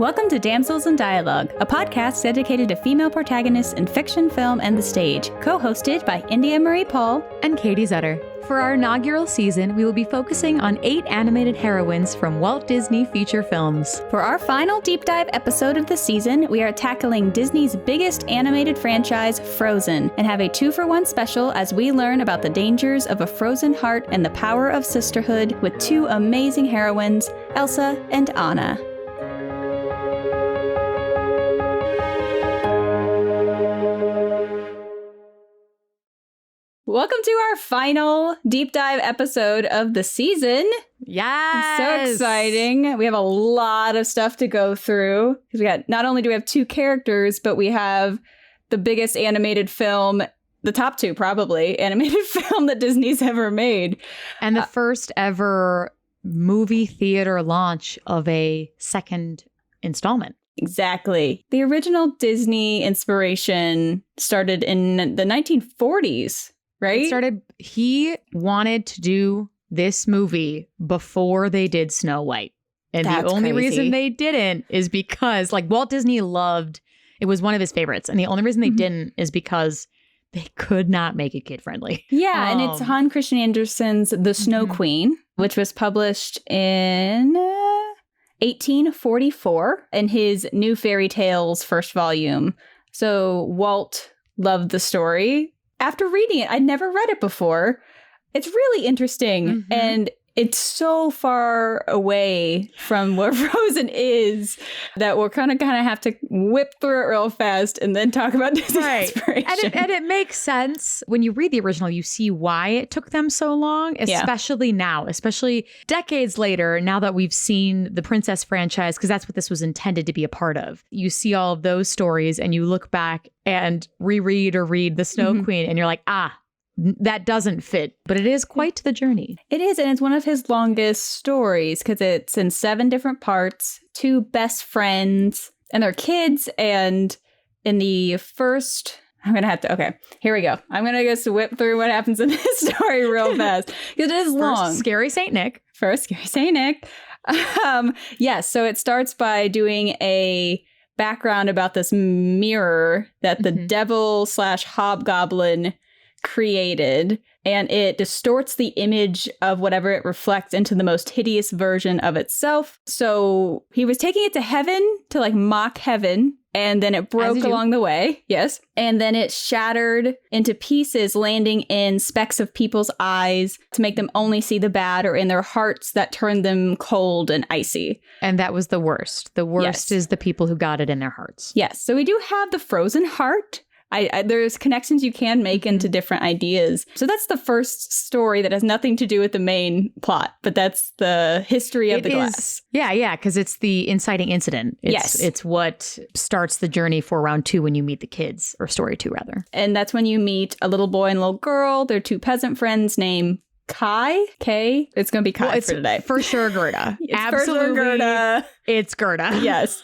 Welcome to Damsels in Dialogue, a podcast dedicated to female protagonists in fiction, film, and the stage, co-hosted by India Marie Paul and Katie Zutter. For our inaugural season, we will be focusing on 8 animated heroines from Walt Disney feature films. For our final deep dive episode of the season, we are tackling Disney's biggest animated franchise, Frozen, and have a 2-for-1 special as we learn about the dangers of a frozen heart and the power of sisterhood with 2 amazing heroines, Elsa and Anna. Welcome to our final deep dive episode of the season. Yes! So exciting. We have a lot of stuff to go through. Not only do we have 2 characters, but we have the biggest animated film, the top 2 probably, animated film that Disney's ever made. And the first ever movie theater launch of a second installment. Exactly. The original Disney inspiration started in the 1940s. Right? He wanted to do this movie before they did Snow White. And the only reason they didn't is because, Walt Disney it was one of his favorites. And the only reason they didn't is because they could not make it kid-friendly. Yeah, and it's Hans Christian Andersen's The Snow Queen, which was published in 1844 in his New Fairy Tales first volume. So Walt loved the story. After reading it, I'd never read it before. It's really interesting. And it's so far away from where Frozen is that we're kind of have to whip through it real fast and then talk about Disney's inspiration. And it makes sense. When you read the original, you see why it took them so long, especially now, especially decades later, now that we've seen the Princess franchise, because that's what this was intended to be a part of. You see all of those stories and you look back and reread or read The Snow Queen and you're like, that doesn't fit, but it is quite the journey. It is, and it's one of his longest stories because it's in 7 different parts, 2 best friends and their kids, and in the first... here we go. I'm going to just whip through what happens in this story real fast because it is long. First, Scary Saint Nick. Yes, so it starts by doing a background about this mirror that the devil/hobgoblin created, and it distorts the image of whatever it reflects into the most hideous version of itself. So he was taking it to heaven to mock heaven, and then it broke along the way. Yes. And then it shattered into pieces, landing in specks of people's eyes to make them only see the bad, or in their hearts that turned them cold and icy. And that was the worst. The worst is the people who got it in their hearts. Yes. So we do have the frozen heart. There's connections you can make into different ideas. So that's the first story that has nothing to do with the main plot, but that's the history of the glass. Yeah, because it's the inciting incident. It's what starts the journey for round 2 when you meet the kids, or story 2 rather. And that's when you meet a little boy and a little girl. They're 2 peasant friends named Kai. It's going to be Kai for today. For sure, Gerda. Absolutely. For sure, Gerda. It's Gerda. Yes.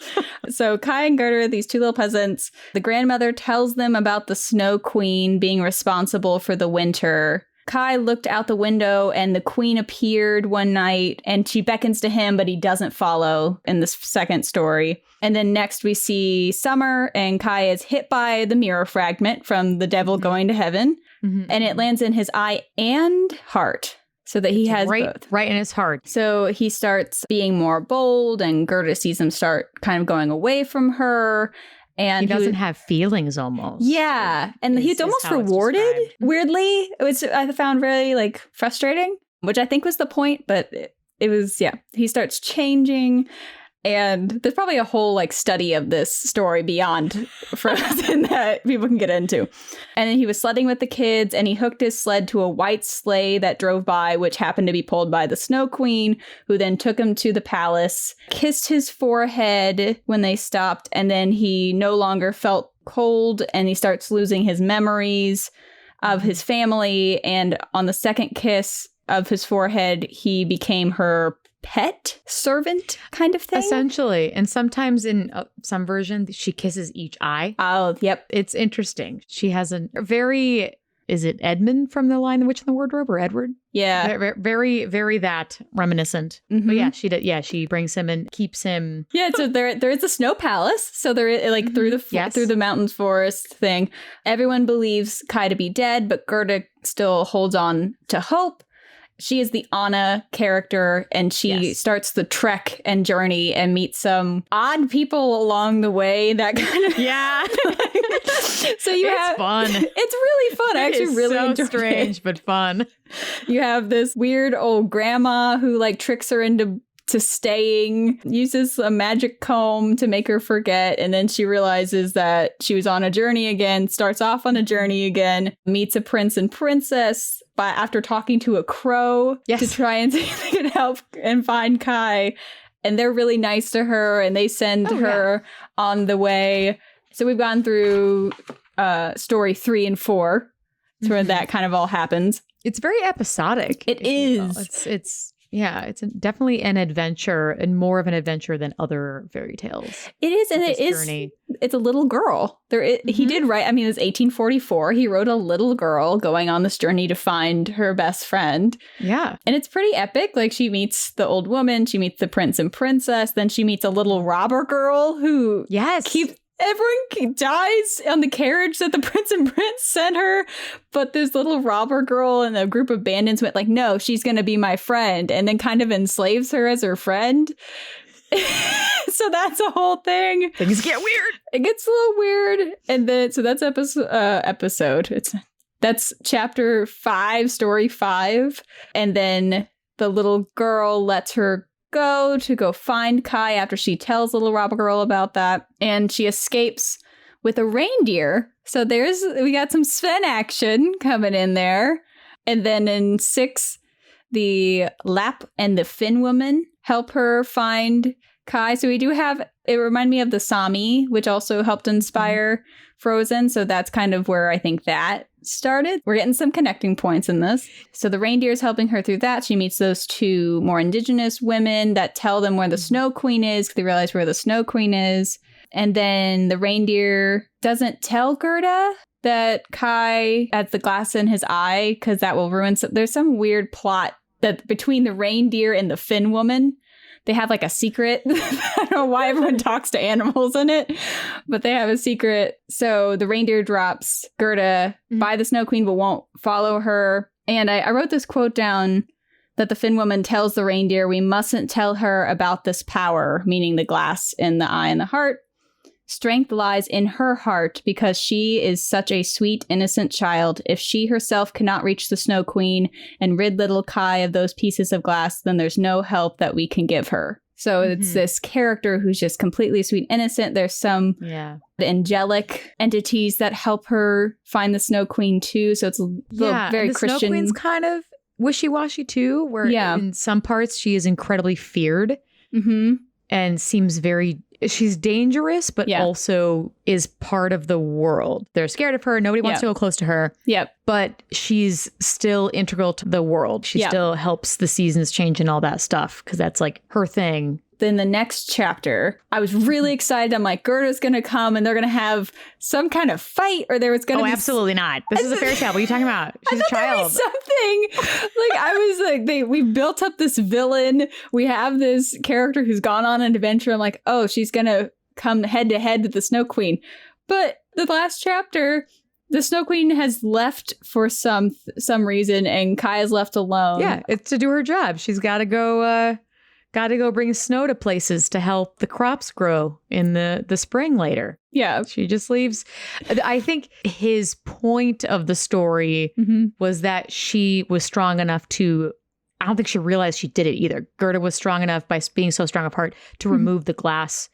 So Kai and Gerda, these 2 little peasants, the grandmother tells them about the Snow Queen being responsible for the winter. Kai looked out the window and the queen appeared one night and she beckons to him, but he doesn't follow in this second story. And then next we see Summer, and Kai is hit by the mirror fragment from the devil going to heaven. And it lands in his eye and heart, so that he has both. Right in his heart. So he starts being more bold, and Gerda sees him start kind of going away from her. And he doesn't have feelings almost. Yeah. And he's almost rewarded, weirdly, which I found really frustrating, which I think was the point. But it was, he starts changing. And there's probably a whole study of this story beyond Frozen that people can get into. And then he was sledding with the kids, and he hooked his sled to a white sleigh that drove by, which happened to be pulled by the Snow Queen, who then took him to the palace, kissed his forehead when they stopped, and then he no longer felt cold, and he starts losing his memories of his family. And on the second kiss of his forehead, he became her pet servant kind of thing. Essentially. And sometimes in some version, she kisses each eye. Oh, yep. It's interesting. She has a very is it Edmund from The Lion, the Witch, and the Wardrobe, or Edward? Yeah. Very, very that reminiscent. Mm-hmm. But yeah, she did. Yeah, she brings him and keeps him. Yeah, so there is a snow palace. So they're like through the mountains forest thing. Everyone believes Kai to be dead, but Gerda still holds on to hope. She is the Anna character, and she starts the trek and journey and meets some odd people along the way. That kind of So it's fun. It's really fun. I actually really enjoy it. Strange but fun. You have this weird old grandma who like tricks her into staying, uses a magic comb to make her forget, and then she realizes that she was on a journey again, starts off on a journey again, meets a prince and princess after talking to a crow to try and see if they can help and find Kai. And they're really nice to her, and they send her on the way. So we've gone through story 3 and 4. That's where that kind of all happens. It's very episodic. It is. It's definitely an adventure, and more of an adventure than other fairy tales. It is, and it's a little girl. He did write, I mean, it was 1844. He wrote a little girl going on this journey to find her best friend. Yeah. And it's pretty epic. Like, she meets the old woman, she meets the prince and princess, then she meets a little robber girl who everyone dies on the carriage that the prince and prince sent her, but this little robber girl and a group of bandits went like, no, she's going to be my friend, and then kind of enslaves her as her friend. So that's a whole thing. Things get weird. It gets a little weird. And then, so that's episode. That's chapter 5, story 5. And then the little girl lets her go find Kai after she tells the little robber girl about that, and she escapes with a reindeer. So we got some Sven action coming in there. And then in 6, the Lapp and the Finn woman help her find Kai. So we do have, it reminded me of the Sami, which also helped inspire Frozen. So that's kind of where I think that started. We're getting some connecting points in this. So the reindeer is helping her through that. She meets those 2 more indigenous women that tell them where the Snow Queen is, because they realize where the Snow Queen is. And then the reindeer doesn't tell Gerda that Kai has the glass in his eye, because that will ruin there's some weird plot that between the reindeer and the Finn woman. They have like a secret. I don't know why everyone talks to animals in it, but they have a secret. So the reindeer drops Gerda by the Snow Queen, but won't follow her. And I wrote this quote down that the Finn woman tells the reindeer, we mustn't tell her about this power, meaning the glass in the eye and the heart. Strength lies in her heart because she is such a sweet, innocent child. If she herself cannot reach the Snow Queen and rid little Kai of those pieces of glass, then there's no help that we can give her. So it's this character who's just completely sweet, innocent. There's some angelic entities that help her find the Snow Queen too. So it's very the Christian. Snow Queen's kind of wishy-washy too, where in some parts she is incredibly feared and seems she's dangerous, but also is part of the world. They're scared of her. Nobody wants to go close to her. Yep. But she's still integral to the world. She still helps the seasons change and all that stuff, because that's like her thing. Then the next chapter, I was really excited. I'm like, Gerda's going to come and they're going to have some kind of fight, or there was going to be... Oh, absolutely not. This is a fairy tale. What are you talking about? She's a child. Something. Like, I was like, we built up this villain. We have this character who's gone on an adventure. I'm like, oh, she's going to come head to head with the Snow Queen. But the last chapter, the Snow Queen has left for some reason, and Kai is left alone. Yeah, it's to do her job. She's got to go... Got to go bring snow to places to help the crops grow in the spring later. Yeah. She just leaves. I think his point of the story was that she was strong enough to, I don't think she realized she did it either. Gerda was strong enough by being so strong apart to remove the glass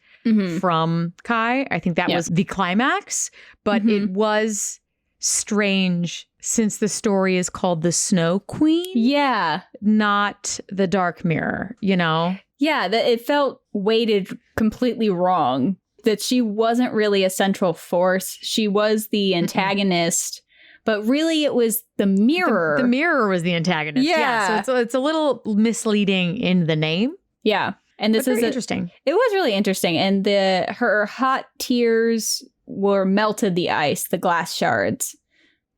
from Kai. I think that was the climax, but it was strange since the story is called The Snow Queen. Yeah. Not The Dark Mirror, you know? Yeah, that it felt weighted completely wrong. That she wasn't really a central force. She was the antagonist, but really it was the mirror. The mirror was the antagonist. Yeah. So it's a little misleading in the name. Yeah. And this is interesting. It was really interesting. And her hot tears melted the ice, the glass shards.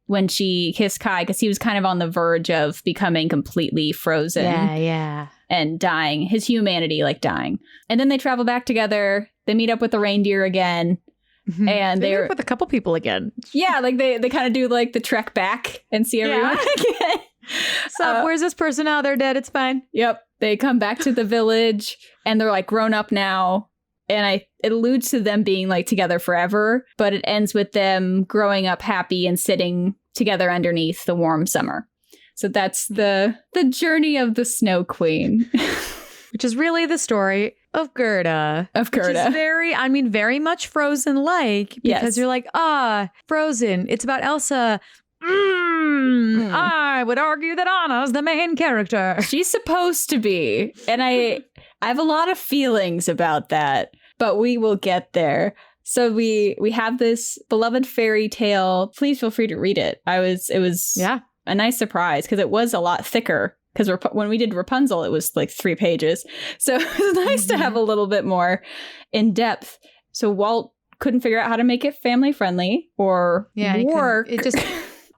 when she kissed Kai, because he was kind of on the verge of becoming completely frozen. Yeah. And dying. His humanity, like, dying. And then they travel back together. They meet up with the reindeer again. And they meet up with a couple people again. Yeah, like they kind of do like the trek back and see everyone again. So where's this person now? They're dead. It's fine. Yep. They come back to the village and they're like grown up now. And it alludes to them being like together forever, but it ends with them growing up happy and sitting together underneath the warm summer. So that's the journey of the Snow Queen. Which is really the story of Gerda. Which is very much Frozen-like. Because you're like, Frozen. It's about Elsa. I would argue that Anna's the main character. She's supposed to be. And I have a lot of feelings about that. But we will get there. So we have this beloved fairy tale. Please feel free to read it. It was a nice surprise because it was a lot thicker. Because when we did Rapunzel, it was like 3 pages. So it was nice to have a little bit more in depth. So Walt couldn't figure out how to make it family friendly or work. It just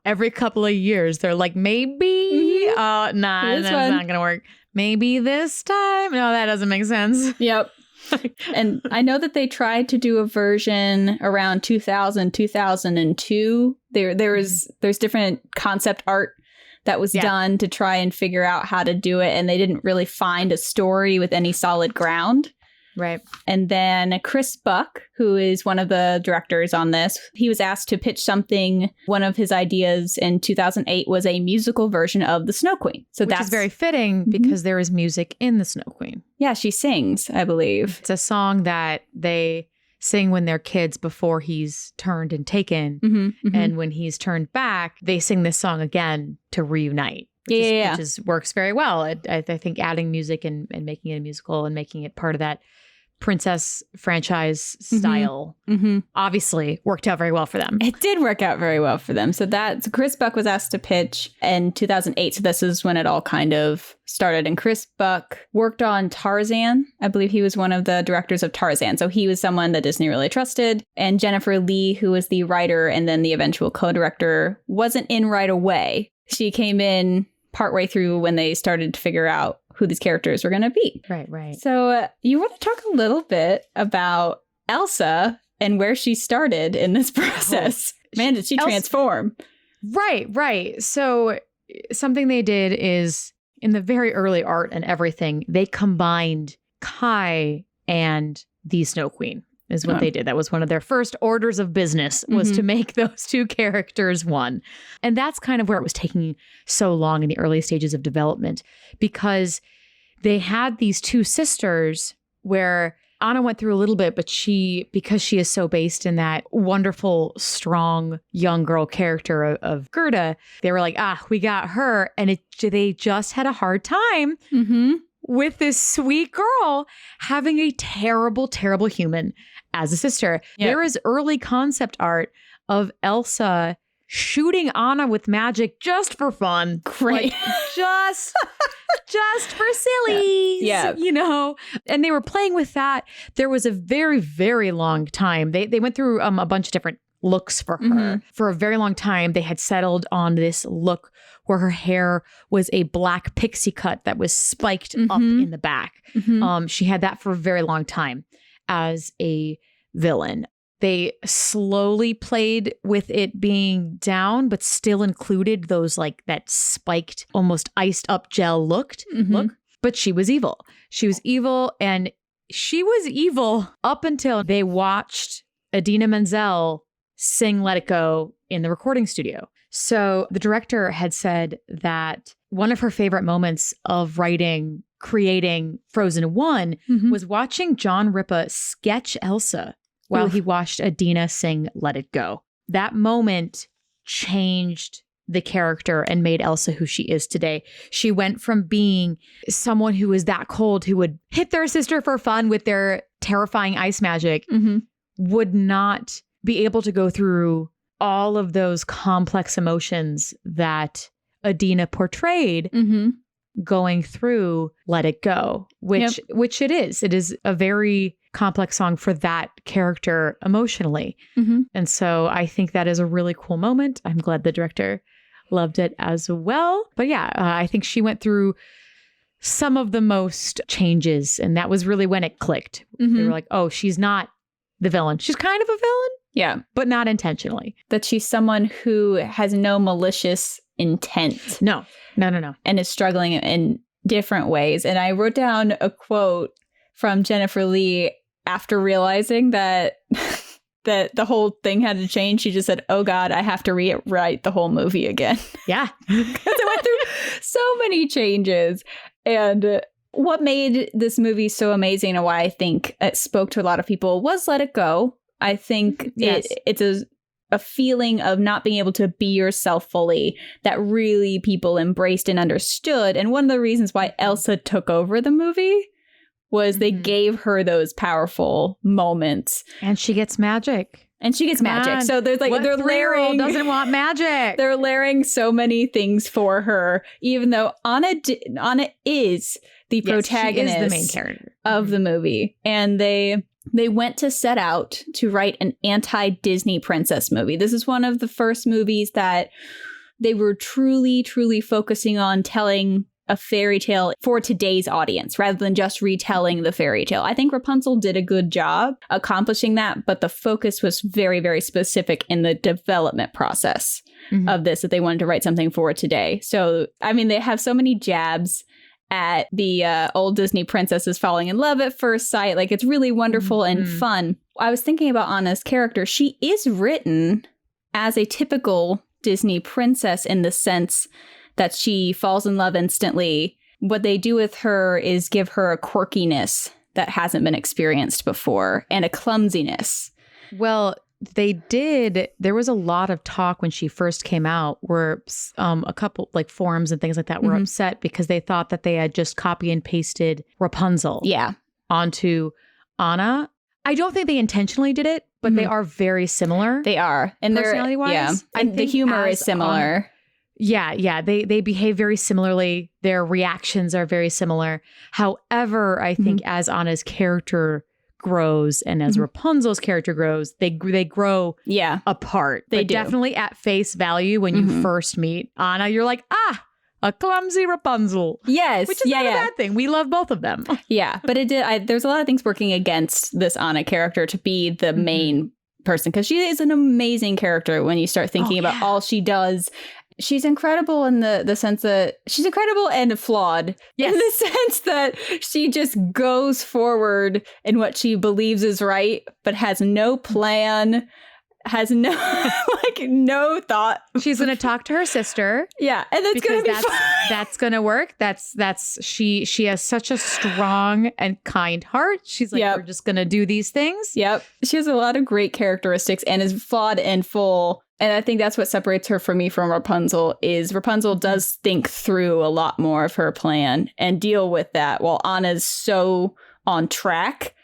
every couple of years, they're like, maybe, that's not going to work. Maybe this time. No, that doesn't make sense. Yep. And I know that they tried to do a version around 2000, 2002. There's different concept art that was done to try and figure out how to do it. And they didn't really find a story with any solid ground. Right. And then Chris Buck, who is one of the directors on this, he was asked to pitch something. One of his ideas in 2008 was a musical version of The Snow Queen. So Which is very fitting because there is music in The Snow Queen. Yeah, she sings, I believe. It's a song that they sing when they're kids before he's turned and taken. And when he's turned back, they sing this song again to reunite. Which works very well. I think adding music and making it a musical and making it part of that princess franchise style obviously worked out very well for them. It did work out very well for them. So Chris Buck was asked to pitch in 2008. So this is when it all kind of started. And Chris Buck worked on Tarzan. I believe he was one of the directors of Tarzan. So he was someone that Disney really trusted. And Jennifer Lee, who was the writer and then the eventual co-director, wasn't in right away. She came in partway through when they started to figure out who these characters were going to be. Right. So you want to talk a little bit about Elsa and where she started in this process. Man, did she transform. Right. So something they did is in the very early art and everything, they combined Kai and the Snow Queen is what they did. That was one of their first orders of business was to make those two characters one. And that's kind of where it was taking so long in the early stages of development because they had these two sisters where Anna went through a little bit, but because she is so based in that wonderful, strong young girl character of Gerda, they were like, we got her. And they just had a hard time with this sweet girl having a terrible, terrible human as a sister. Yep. There is early concept art of Elsa shooting Anna with magic just for fun. Great. Like, just for sillies. Yeah. You know? And they were playing with that. There was a very, very long time. They went through a bunch of different looks for her. For a very long time, they had settled on this look where her hair was a black pixie cut that was spiked up in the back. She had that for a very long time as a villain. They slowly played with it being down, but still included those like that spiked, almost iced up gel look. But she was evil. She was evil, and she was evil up until they watched Idina Menzel sing Let It Go in the recording studio. So the director had said that one of her favorite moments of creating Frozen 1 was watching John Ripa sketch Elsa while he watched Idina sing Let It Go. That moment changed the character and made Elsa who she is today. She went from being someone who was that cold, who would hit their sister for fun with their terrifying ice magic, would not be able to go through all of those complex emotions that Idina portrayed going through Let It Go, which it is. It is a very complex song for that character emotionally. Mm-hmm. And so I think that is a really cool moment. I'm glad the director loved it as well. But yeah, I think she went through some of the most changes. And that was really when it clicked. Mm-hmm. They were like, oh, she's not the villain. She's kind of a villain. Yeah. But not intentionally. That she's someone who has no malicious intent. No. And is struggling in different ways. And I wrote down a quote from Jennifer Lee after realizing that that the whole thing had to change. She just said, oh God, I have to rewrite the whole movie again. Yeah. Because it went through so many changes. And what made this movie so amazing and why I think it spoke to a lot of people was Let It Go. I think it's a feeling of not being able to be yourself fully that really people embraced and understood. And one of the reasons why Elsa took over the movie was they gave her those powerful moments. And she gets magic. So there's like, they're layering. Doesn't want magic. They're layering so many things for her, even though Anna is the protagonist, she is the main character of the movie. And they went to set out to write an anti-Disney princess movie. This is one of the first movies that they were truly, truly focusing on telling a fairy tale for today's audience rather than just retelling the fairy tale. I think Rapunzel did a good job accomplishing that, but the focus was very, very specific in the development process of this, that they wanted to write something for today. So, I mean, they have so many jabs at the old Disney princesses falling in love at first sight. Like, it's really wonderful and fun. I was thinking about Anna's character. She is written as a typical Disney princess in the sense that she falls in love instantly. What they do with her is give her a quirkiness that hasn't been experienced before and a clumsiness. Well, they did. There was a lot of talk when she first came out where a couple like forums and things like that were upset because they thought that they had just copy and pasted Rapunzel onto Anna. I don't think they intentionally did it, but they are very similar. They are. And personality-wise. Yeah. And the humor is similar. Yeah. They behave very similarly. Their reactions are very similar. However, I think as Anna's character grows and as Rapunzel's character grows, they grow apart. They do. Definitely at face value when you first meet Anna, you're like, a clumsy Rapunzel. Yes. Which is not a bad thing. We love both of them. Yeah. But there's a lot of things working against this Anna character to be the main person, because she is an amazing character when you start thinking about all she does. She's incredible in the sense that she's incredible and flawed in the sense that she just goes forward in what she believes is right, but has no plan, has no no thought. She's going to talk to her sister. Yeah, and that's going to be fine. That's going to work. She has such a strong and kind heart. She's like, we're just going to do these things. Yep. She has a lot of great characteristics and is flawed and full. And I think that's what separates her from me from Rapunzel is Rapunzel does think through a lot more of her plan and deal with that, while Anna's so on track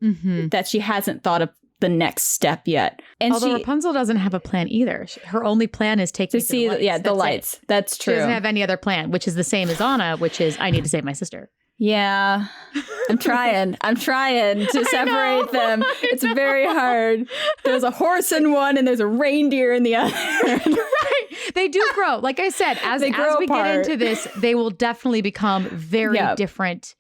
that she hasn't thought of the next step yet. And although Rapunzel doesn't have a plan either. Her only plan is to see the lights. That's true. She doesn't have any other plan, which is the same as Anna, which is I need to save my sister. Yeah, I'm trying to separate them. It's very hard. There's a horse in one and there's a reindeer in the other. Right. They do grow. Like I said, as we get into this, they will definitely become very different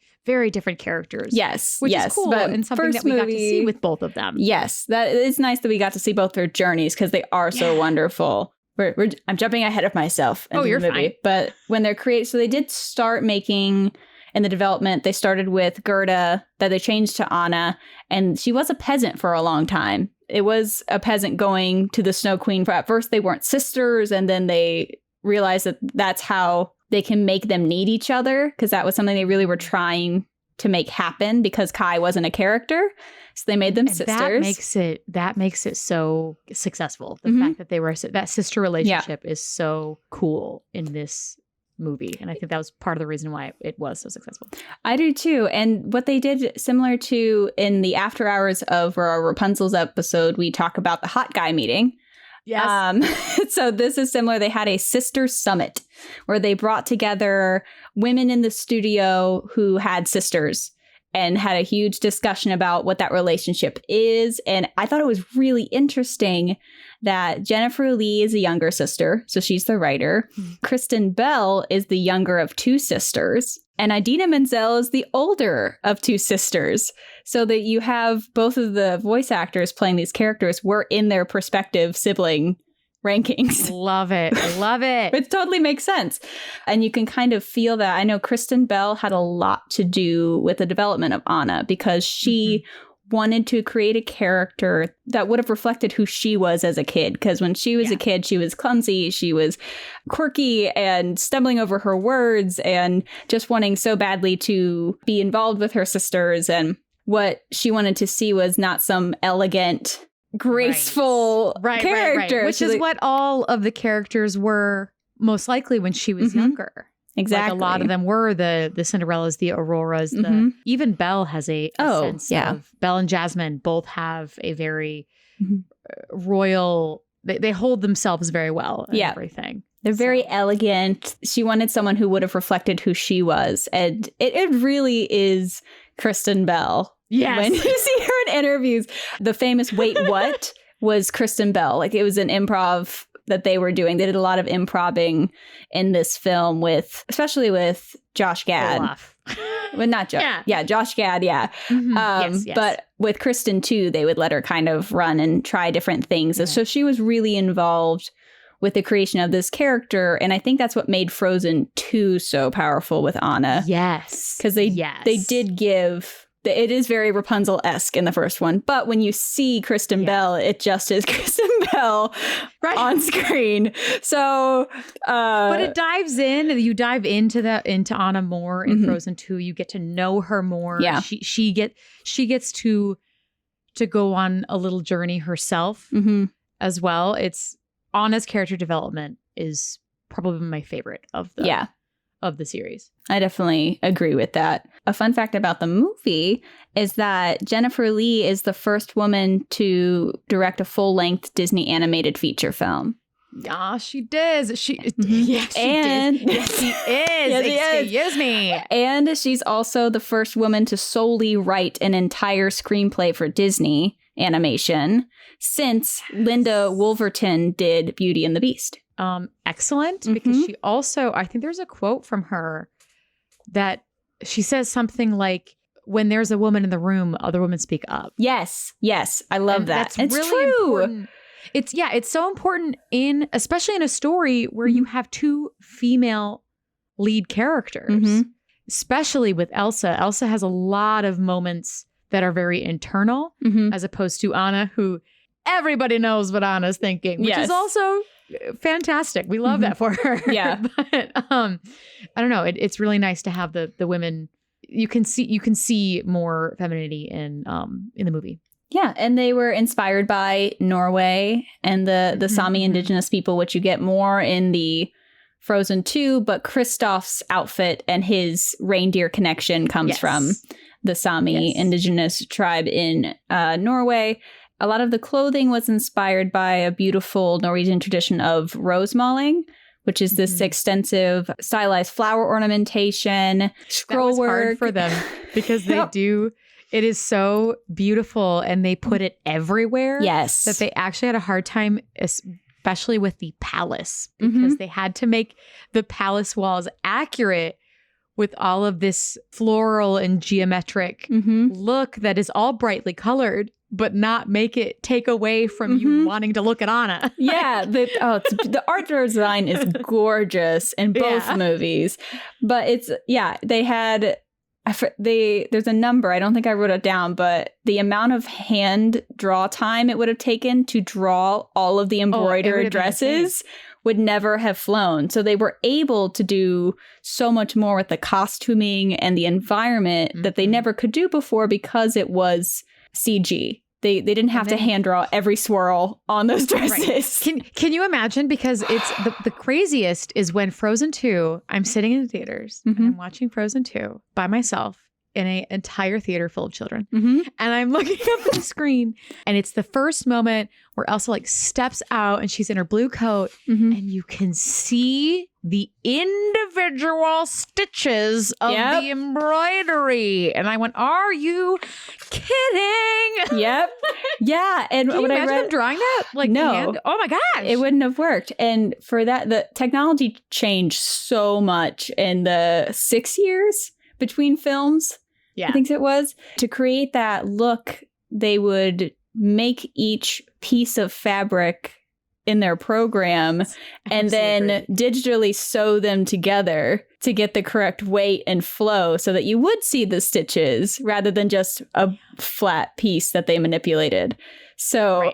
characters. Yes. Which is cool and something that we got to see with both of them. Yes. That is nice that we got to see both their journeys because they are so wonderful. I'm jumping ahead of myself. You're fine. But when they're so they did start making... In the development, they started with Gerda, that they changed to Anna, and she was a peasant for a long time. It was a peasant going to the Snow Queen. At first, they weren't sisters, and then they realized that that's how they can make them need each other, because that was something they really were trying to make happen, because Kai wasn't a character. So they made them sisters. That makes it so successful. The fact that they were that sister relationship is so cool in this movie, and I think that was part of the reason why it was so successful. I do too. And what they did, similar to in the after hours of our Rapunzel's episode, we talk about the hot guy meeting. Yes. So this is similar. They had a sister summit where they brought together women in the studio who had sisters and had a huge discussion about what that relationship is. And I thought it was really interesting that Jennifer Lee is a younger sister, so she's the writer. Kristen Bell is the younger of two sisters. And Idina Menzel is the older of two sisters. So that you have both of the voice actors playing these characters were in their prospective sibling rankings. Love it. Love it. It totally makes sense. And you can kind of feel that. I know Kristen Bell had a lot to do with the development of Anna because she wanted to create a character that would have reflected who she was as a kid. Because when she was a kid, she was clumsy, she was quirky and stumbling over her words and just wanting so badly to be involved with her sisters. And what she wanted to see was not some elegant, graceful character. Which is what all of the characters were most likely when she was younger. Exactly. Like a lot of them were the Cinderellas, the Auroras. Even Belle has a sense of... Belle and Jasmine both have a very royal... They hold themselves very well and everything. They're very elegant. She wanted someone who would have reflected who she was. And it really is Kristen Bell. Yes. When you see her in interviews, the famous Wait What was Kristen Bell. Like it was an improv that they were doing. They did a lot of improvising in this film espespecially with Josh Gad. Well, not Josh. Josh Gad. Yeah. Yes. But with Kristen too, they would let her kind of run and try different things. So she was really involved with the creation of this character. And I think that's what made Frozen 2 so powerful with Anna. Yes. Because they did give... It is very Rapunzel-esque in the first one. But when you see Kristen Bell, it just is Kristen Bell on screen. So... but it dives in. You dive into Anna more in Frozen 2. You get to know her more. Yeah. She gets to go on a little journey herself as well. Anna's character development is probably my favorite of the series. I definitely agree with that. A fun fact about the movie is that Jennifer Lee is the first woman to direct a full-length Disney animated feature film. Yeah, she does. Yes, she is. Excuse me. And she's also the first woman to solely write an entire screenplay for Disney animation since Linda Wolverton did Beauty and the Beast. Excellent, because she also, I think there's a quote from her that she says something like, when there's a woman in the room, other women speak up. Yes. I love that. That's really true. Important. It's so important especially in a story where you have two female lead characters, especially with Elsa. Elsa has a lot of moments that are very internal as opposed to Anna, who everybody knows what Anna's thinking, which is also fantastic. We love that for her. Yeah. But I don't know. It's really nice to have the women. You can see more femininity in the movie. Yeah, and they were inspired by Norway and the Sami indigenous people, which you get more in the Frozen 2, but Kristoff's outfit and his reindeer connection comes from the Sami indigenous tribe in Norway. A lot of the clothing was inspired by a beautiful Norwegian tradition of rosemalling, which is this extensive stylized flower ornamentation, scroll work. Hard for them because they do. It is so beautiful and they put it everywhere. Yes. That they actually had a hard time, especially with the palace, because they had to make the palace walls accurate with all of this floral and geometric look that is all brightly colored, but not make it take away from you wanting to look at Anna. Yeah. The art design is gorgeous in both movies. But they had... there's a number, I don't think I wrote it down, but the amount of hand draw time it would have taken to draw all of the embroidered dresses would never have flown. So they were able to do so much more with the costuming and the environment that they never could do before because it was CG. They didn't have to hand draw every swirl on those dresses. Right. Can you imagine? Because it's the craziest is when Frozen 2, I'm sitting in the theaters and I'm watching Frozen 2 by myself in an entire theater full of children. Mm-hmm. And I'm looking up at the screen, and it's the first moment where Elsa like steps out and she's in her blue coat, Mm-hmm. and you can see the individual stitches of the embroidery. And I went, are you kidding? Yep. Yeah. And Can you when I imagine read them drawing that? Like, No. hand? Oh my gosh. it wouldn't have worked. And for that, the technology changed so much in the 6 years between films. Yeah. I think it was. To create that look, they would make each piece of fabric in their program and then digitally sew them together to get the correct weight and flow so that you would see the stitches rather than just a flat piece that they manipulated. So,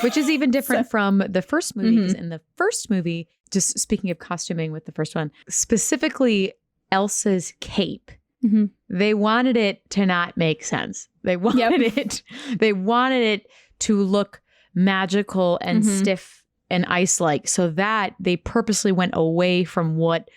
which is even different from the first movie. Because in the first movie, just speaking of costuming with the first one, specifically Elsa's cape, they wanted it to not make sense. They wanted it to look magical and stiff and ice-like, so that they purposely went away from what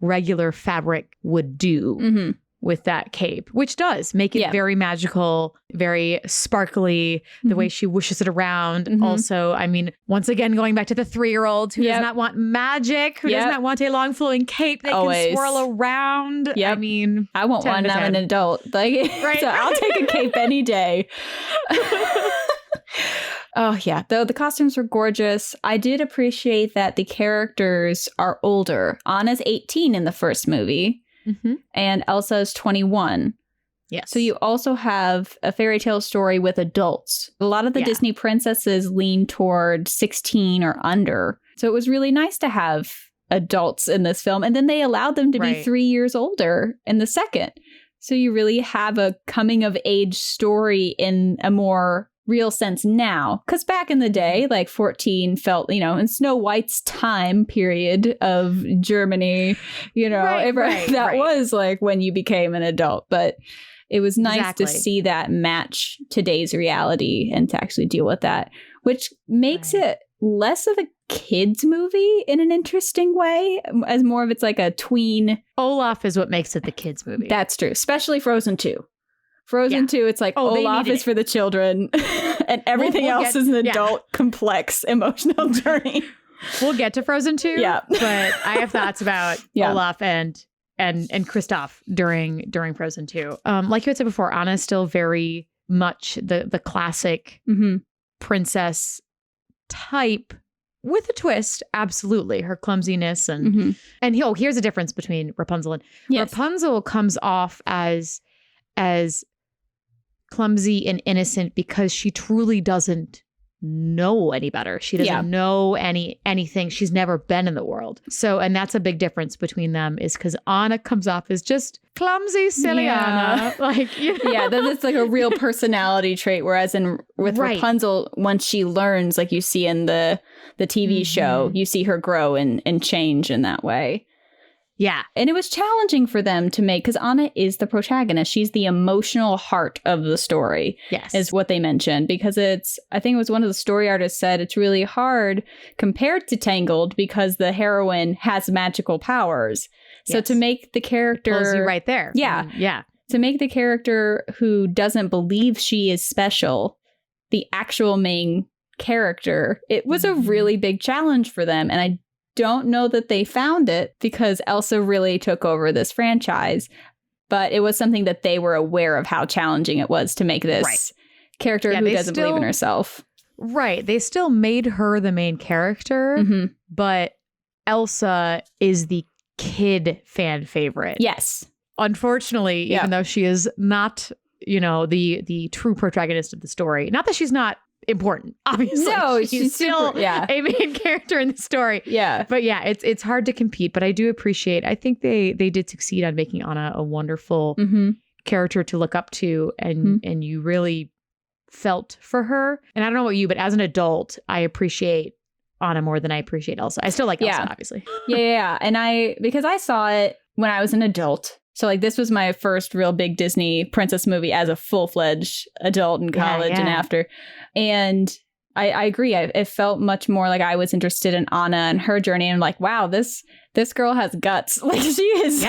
regular fabric would do with that cape, which does make it very magical, very sparkly, the way she whooshes it around. Also, I mean, once again, going back to the 3-year-old who does not want magic, who does not want a long flowing cape that can swirl around. I mean, I want one. I'm an adult. Like, so I'll take a cape any day. Oh, yeah. Though the costumes were gorgeous. I did appreciate that the characters are older. Anna's 18 in the first movie, and Elsa's 21. Yes. So you also have a fairy tale story with adults. A lot of the Disney princesses lean toward 16 or under. So it was really nice to have adults in this film. And then they allowed them to be 3 years older in the second. So you really have a coming of age story in a more real sense now. Because back in the day, like 14 felt, in Snow White's time period of Germany, that was like when you became an adult. But it was nice to see that match today's reality and to actually deal with that, which makes it less of a kids movie in an interesting way, as more of it's like a tween. Olaf is what makes it the kids movie. That's true, especially Frozen 2. Frozen 2, it's like Olaf is for the children and everything else is an adult, complex, emotional journey. We'll get to Frozen 2, but I have thoughts about Olaf and Kristoff during Frozen 2. Like you had said before, Anna is still very much the classic princess type with a twist. Absolutely. Her clumsiness and here's a difference between Rapunzel and Rapunzel comes off as clumsy and innocent because she truly doesn't know any better. She doesn't know anything. She's never been in the world. So, and that's a big difference between them, is because Anna comes off as just clumsy, silly Anna. Like, that's like a real personality trait. Whereas with Rapunzel, once she learns, like you see in the TV show, you see her grow and change in that way. Yeah. And it was challenging for them to make, because Anna is the protagonist. She's the emotional heart of the story, is what they mentioned. Because I think it was one of the story artists said, it's really hard compared to Tangled because the heroine has magical powers. So to make the character... It pulls you right there. Yeah. Yeah. To make the character who doesn't believe she is special, the actual main character, it was a really big challenge for them. And I don't know that they found it because Elsa really took over this franchise, but it was something that they were aware of how challenging it was to make this character who doesn't believe in herself. Right. They still made her the main character, but Elsa is the kid fan favorite. Yes. Unfortunately, even though she is not, the true protagonist of the story. Not that she's not important, obviously. No, she's still a main character in the story. Yeah. But it's hard to compete, but I do appreciate, I think they did succeed on making Anna a wonderful character to look up to, and you really felt for her. And I don't know about you, but as an adult, I appreciate Anna more than I appreciate Elsa. I still like Elsa, obviously. Yeah. And because I saw it when I was an adult. So like this was my first real big Disney princess movie as a full-fledged adult in college and after. And I agree. It felt much more like I was interested in Anna and her journey. And I'm like, wow, this girl has guts. Like she is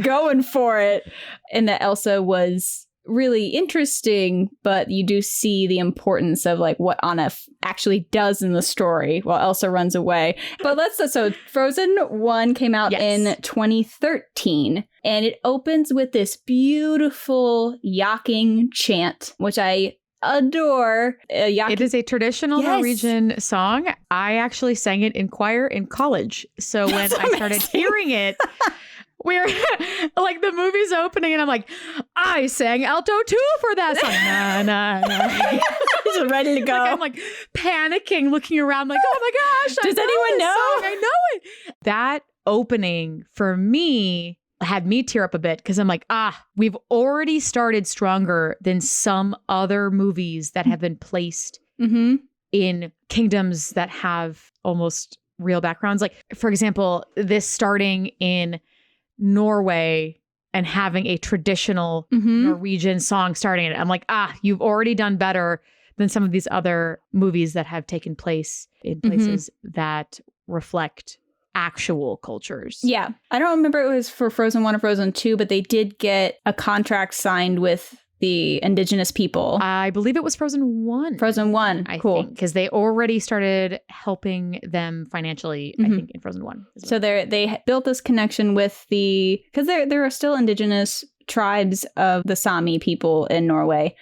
going for it. And that Elsa was really interesting, but you do see the importance of like what Anna actually does in the story while Elsa runs away. But so Frozen 1 came out in 2013, and it opens with this beautiful yachting chant, which I adore. It is a traditional Norwegian song. I actually sang it in choir in college. So when I started hearing it, we're like the movie's opening and I'm like, I sang alto too for that song. Nah, nah, nah. Just ready to go. Like, I'm like panicking, looking around like, oh my gosh. Does anyone know? I know it. That opening for me had me tear up a bit because I'm like, we've already started stronger than some other movies that have been placed in kingdoms that have almost real backgrounds. Like, for example, this starting in Norway and having a traditional Norwegian song starting in it. I'm like, you've already done better than some of these other movies that have taken place in places that reflect actual cultures. Yeah. I don't remember it was for Frozen 1 or Frozen 2, but they did get a contract signed with the indigenous people. I believe it was Frozen 1. Frozen 1. Cool. Because they already started helping them financially, I think, in Frozen 1. Well. So they built this connection with because there are still indigenous tribes of the Sami people in Norway.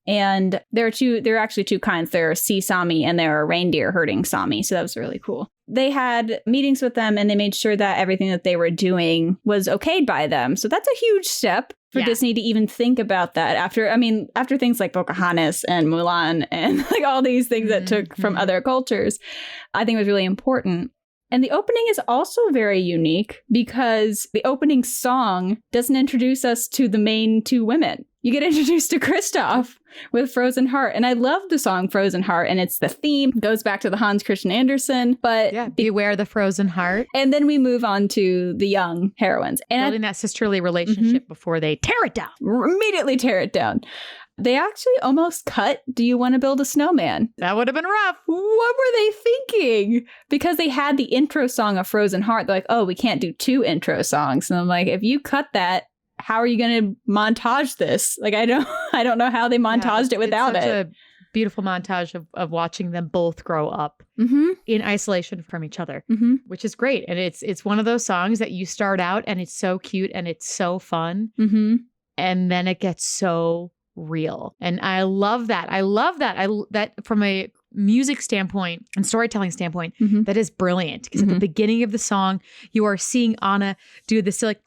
And there are actually two kinds. There are sea Sami and there are reindeer herding Sami. So that was really cool. They had meetings with them and they made sure that everything that they were doing was okayed by them. So that's a huge step for Disney to even think about that after things like Pocahontas and Mulan and like all these things that took from other cultures. I think it was really important. And the opening is also very unique because the opening song doesn't introduce us to the main two women. You get introduced to Kristoff with Frozen Heart. And I love the song Frozen Heart. And it's the theme, goes back to the Hans Christian Andersen. But beware the frozen heart. And then we move on to the young heroines. And building that sisterly relationship before they tear it down. Immediately tear it down. They actually almost cut Do You Want to Build a Snowman? That would have been rough. What were they thinking? Because they had the intro song of Frozen Heart. They're like, oh, we can't do two intro songs. And I'm like, if you cut that, how are you going to montage this? Like, I don't know how they montaged it without it. It's a beautiful montage of watching them both grow up in isolation from each other, which is great. And it's one of those songs that you start out and it's so cute and it's so fun. And then it gets so real. And I love that. That from a music standpoint and storytelling standpoint, that is brilliant. Because at the beginning of the song, you are seeing Anna do this like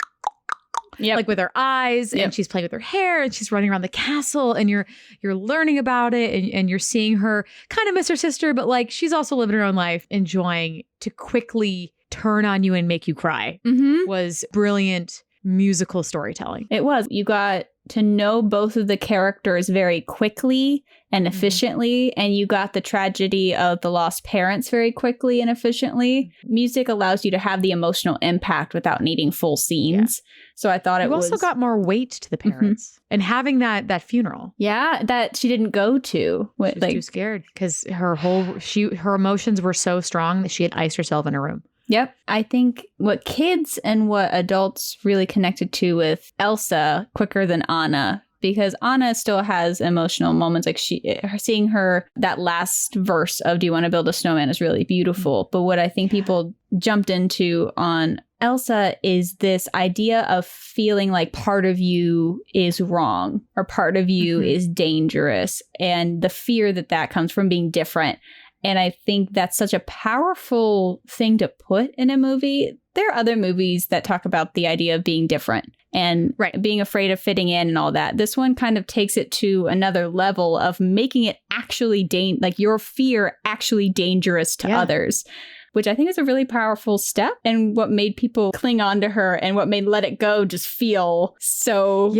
with her eyes and she's playing with her hair and she's running around the castle and you're learning about it and you're seeing her kind of miss her sister, but like she's also living her own life, enjoying to quickly turn on you and make you cry was brilliant musical storytelling. It was. You got to know both of the characters very quickly and efficiently, and you got the tragedy of the lost parents very quickly and efficiently. Music allows you to have the emotional impact without needing full scenes. So I thought you also got more weight to the parents and having that funeral. Yeah, that she didn't go to. She was too scared because her emotions were so strong that she had iced herself in a room. Yep. I think what kids and what adults really connected to with Elsa quicker than Anna, because Anna still has emotional moments. Like seeing her, that last verse of Do You Want to Build a Snowman is really beautiful. But what I think people jumped into on Elsa is this idea of feeling like part of you is wrong or part of you is dangerous, and the fear that comes from being different. And I think that's such a powerful thing to put in a movie. There are other movies that talk about the idea of being different and being afraid of fitting in and all that. This one kind of takes it to another level of making it actually like your fear actually dangerous to others, which I think is a really powerful step, and what made people cling on to her and what made Let It Go just feel so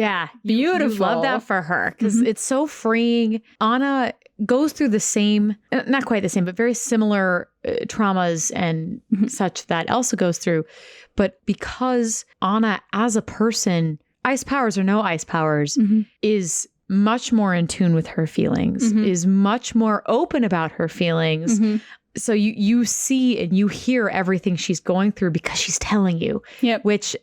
beautiful. You love that for her because it's so freeing. Anna goes through the same, not quite the same, but very similar traumas and such that Elsa goes through. But because Anna as a person, ice powers or no ice powers, is much more in tune with her feelings, is much more open about her feelings. So you see and you hear everything she's going through because she's telling you, which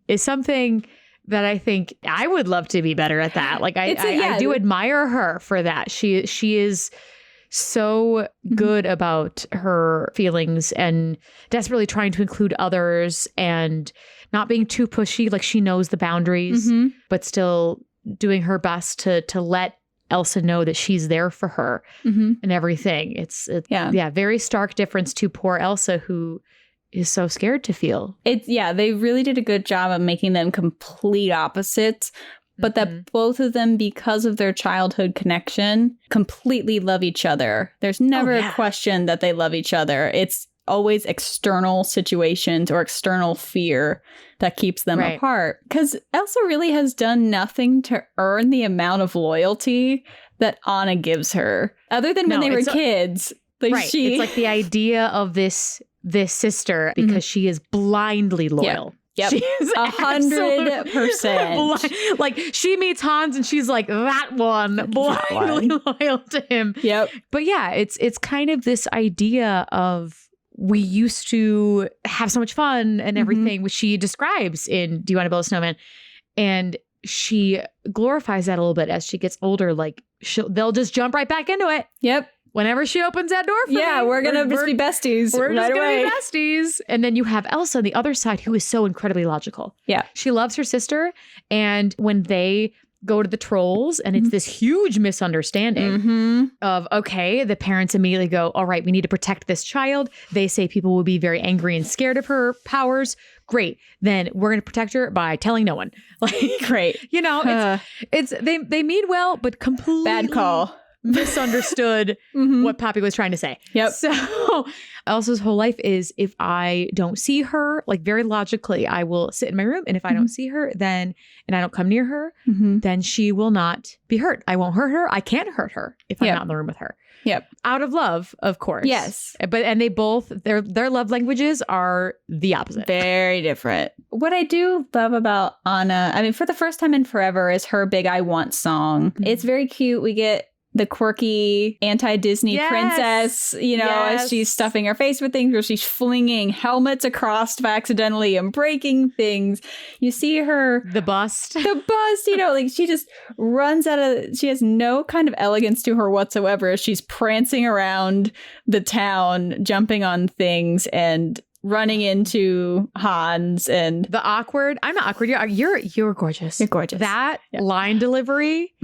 is something that I think I would love to be better at that. Like I do admire her for that. She is so good about her feelings and desperately trying to include others and not being too pushy. Like she knows the boundaries, but still doing her best to let Elsa know that she's there for her and everything. It's very stark difference to poor Elsa, who is so scared to feel. They really did a good job of making them complete opposites, but that both of them, because of their childhood connection, completely love each other. There's never a question that they love each other. It's always external situations or external fear that keeps them apart. Because Elsa really has done nothing to earn the amount of loyalty that Anna gives her, other than when they were kids. Like it's like the idea of this sister, because she is blindly loyal. Yep. She's 100%. Like she meets Hans and she's like, that one, blindly loyal to him. Yep. But yeah, it's kind of this idea of, we used to have so much fun and everything, which she describes in Do You Want to Build a Snowman? And she glorifies that a little bit as she gets older. Like they'll just jump right back into it. Yep. Whenever she opens that door for me, we're going to just be besties. We're just going to be besties. And then you have Elsa on the other side, who is so incredibly logical. Yeah. She loves her sister. And when they go to the trolls and it's this huge misunderstanding of, okay, the parents immediately go, all right, we need to protect this child. They say people will be very angry and scared of her powers. Great. Then we're going to protect her by telling no one. Like, great. They mean well, but completely bad call. Misunderstood what Poppy was trying to say. Yep. So Elsa's whole life is, if I don't see her, like very logically, I will sit in my room. And if I don't see her, and I don't come near her, then she will not be hurt. I won't hurt her. I can't hurt her if I'm not in the room with her. Yep. Out of love, of course. Yes. And they both, their love languages are the opposite. Very different. What I do love about Anna, I mean, for the first time in forever, is her Big I Want song. It's very cute. We get the quirky anti-Disney princess, as she's stuffing her face with things, or she's flinging helmets across accidentally and breaking things. You see her... The bust, like she just runs she has no kind of elegance to her whatsoever as she's prancing around the town, jumping on things and running into Hans and the awkward. I'm not awkward. You're gorgeous. You're gorgeous. That line delivery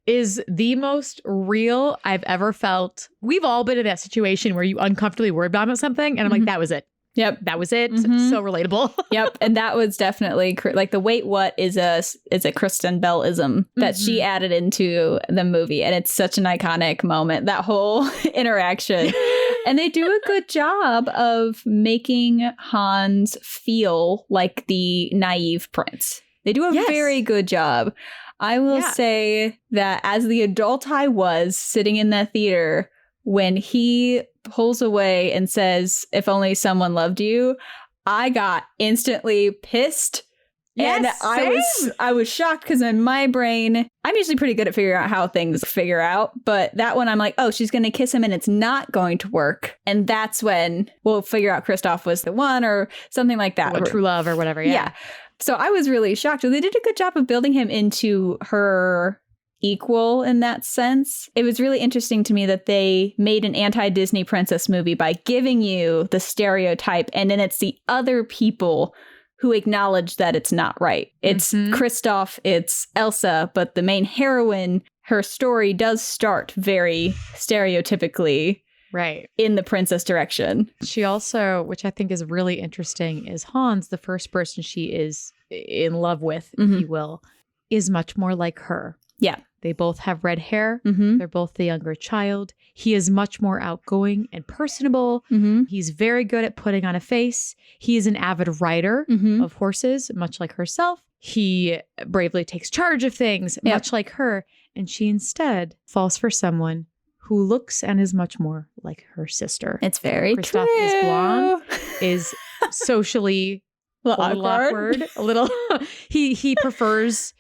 is the most real I've ever felt. We've all been in that situation where you uncomfortably worry about something, and I'm like, that was it. Yep, that was it. So relatable. Yep, and that was definitely like the wait what is a Kristen Bell-ism that she added into the movie, and it's such an iconic moment, that whole interaction. And they do a good job of making Hans feel like the naive prince. They do a very good job. I will say that as the adult I was sitting in that theater, when he pulls away and says, "If only someone loved you," I got instantly pissed. And I was shocked because in my brain, I'm usually pretty good at figuring out how things figure out. But that one, I'm like, oh, she's going to kiss him and it's not going to work. And that's when we'll figure out Kristoff was the one or something like that. Or true love or whatever. Yeah. So I was really shocked. They did a good job of building him into her equal in that sense. It was really interesting to me that they made an anti-Disney princess movie by giving you the stereotype, and then it's the other people who acknowledge that it's not right. It's Kristoff, it's Elsa, but the main heroine, her story does start very stereotypically in the princess direction. She also, which I think is really interesting, is Hans, the first person she is in love with, if you will, is much more like her. Yeah. They both have red hair. They're both the younger child. He is much more outgoing and personable. He's very good at putting on a face. He is an avid rider of horses, much like herself. He bravely takes charge of things, much like her. And she instead falls for someone who looks and is much more like her sister. It's very Kristoff true. Is blonde, is socially a little awkward. A little. He prefers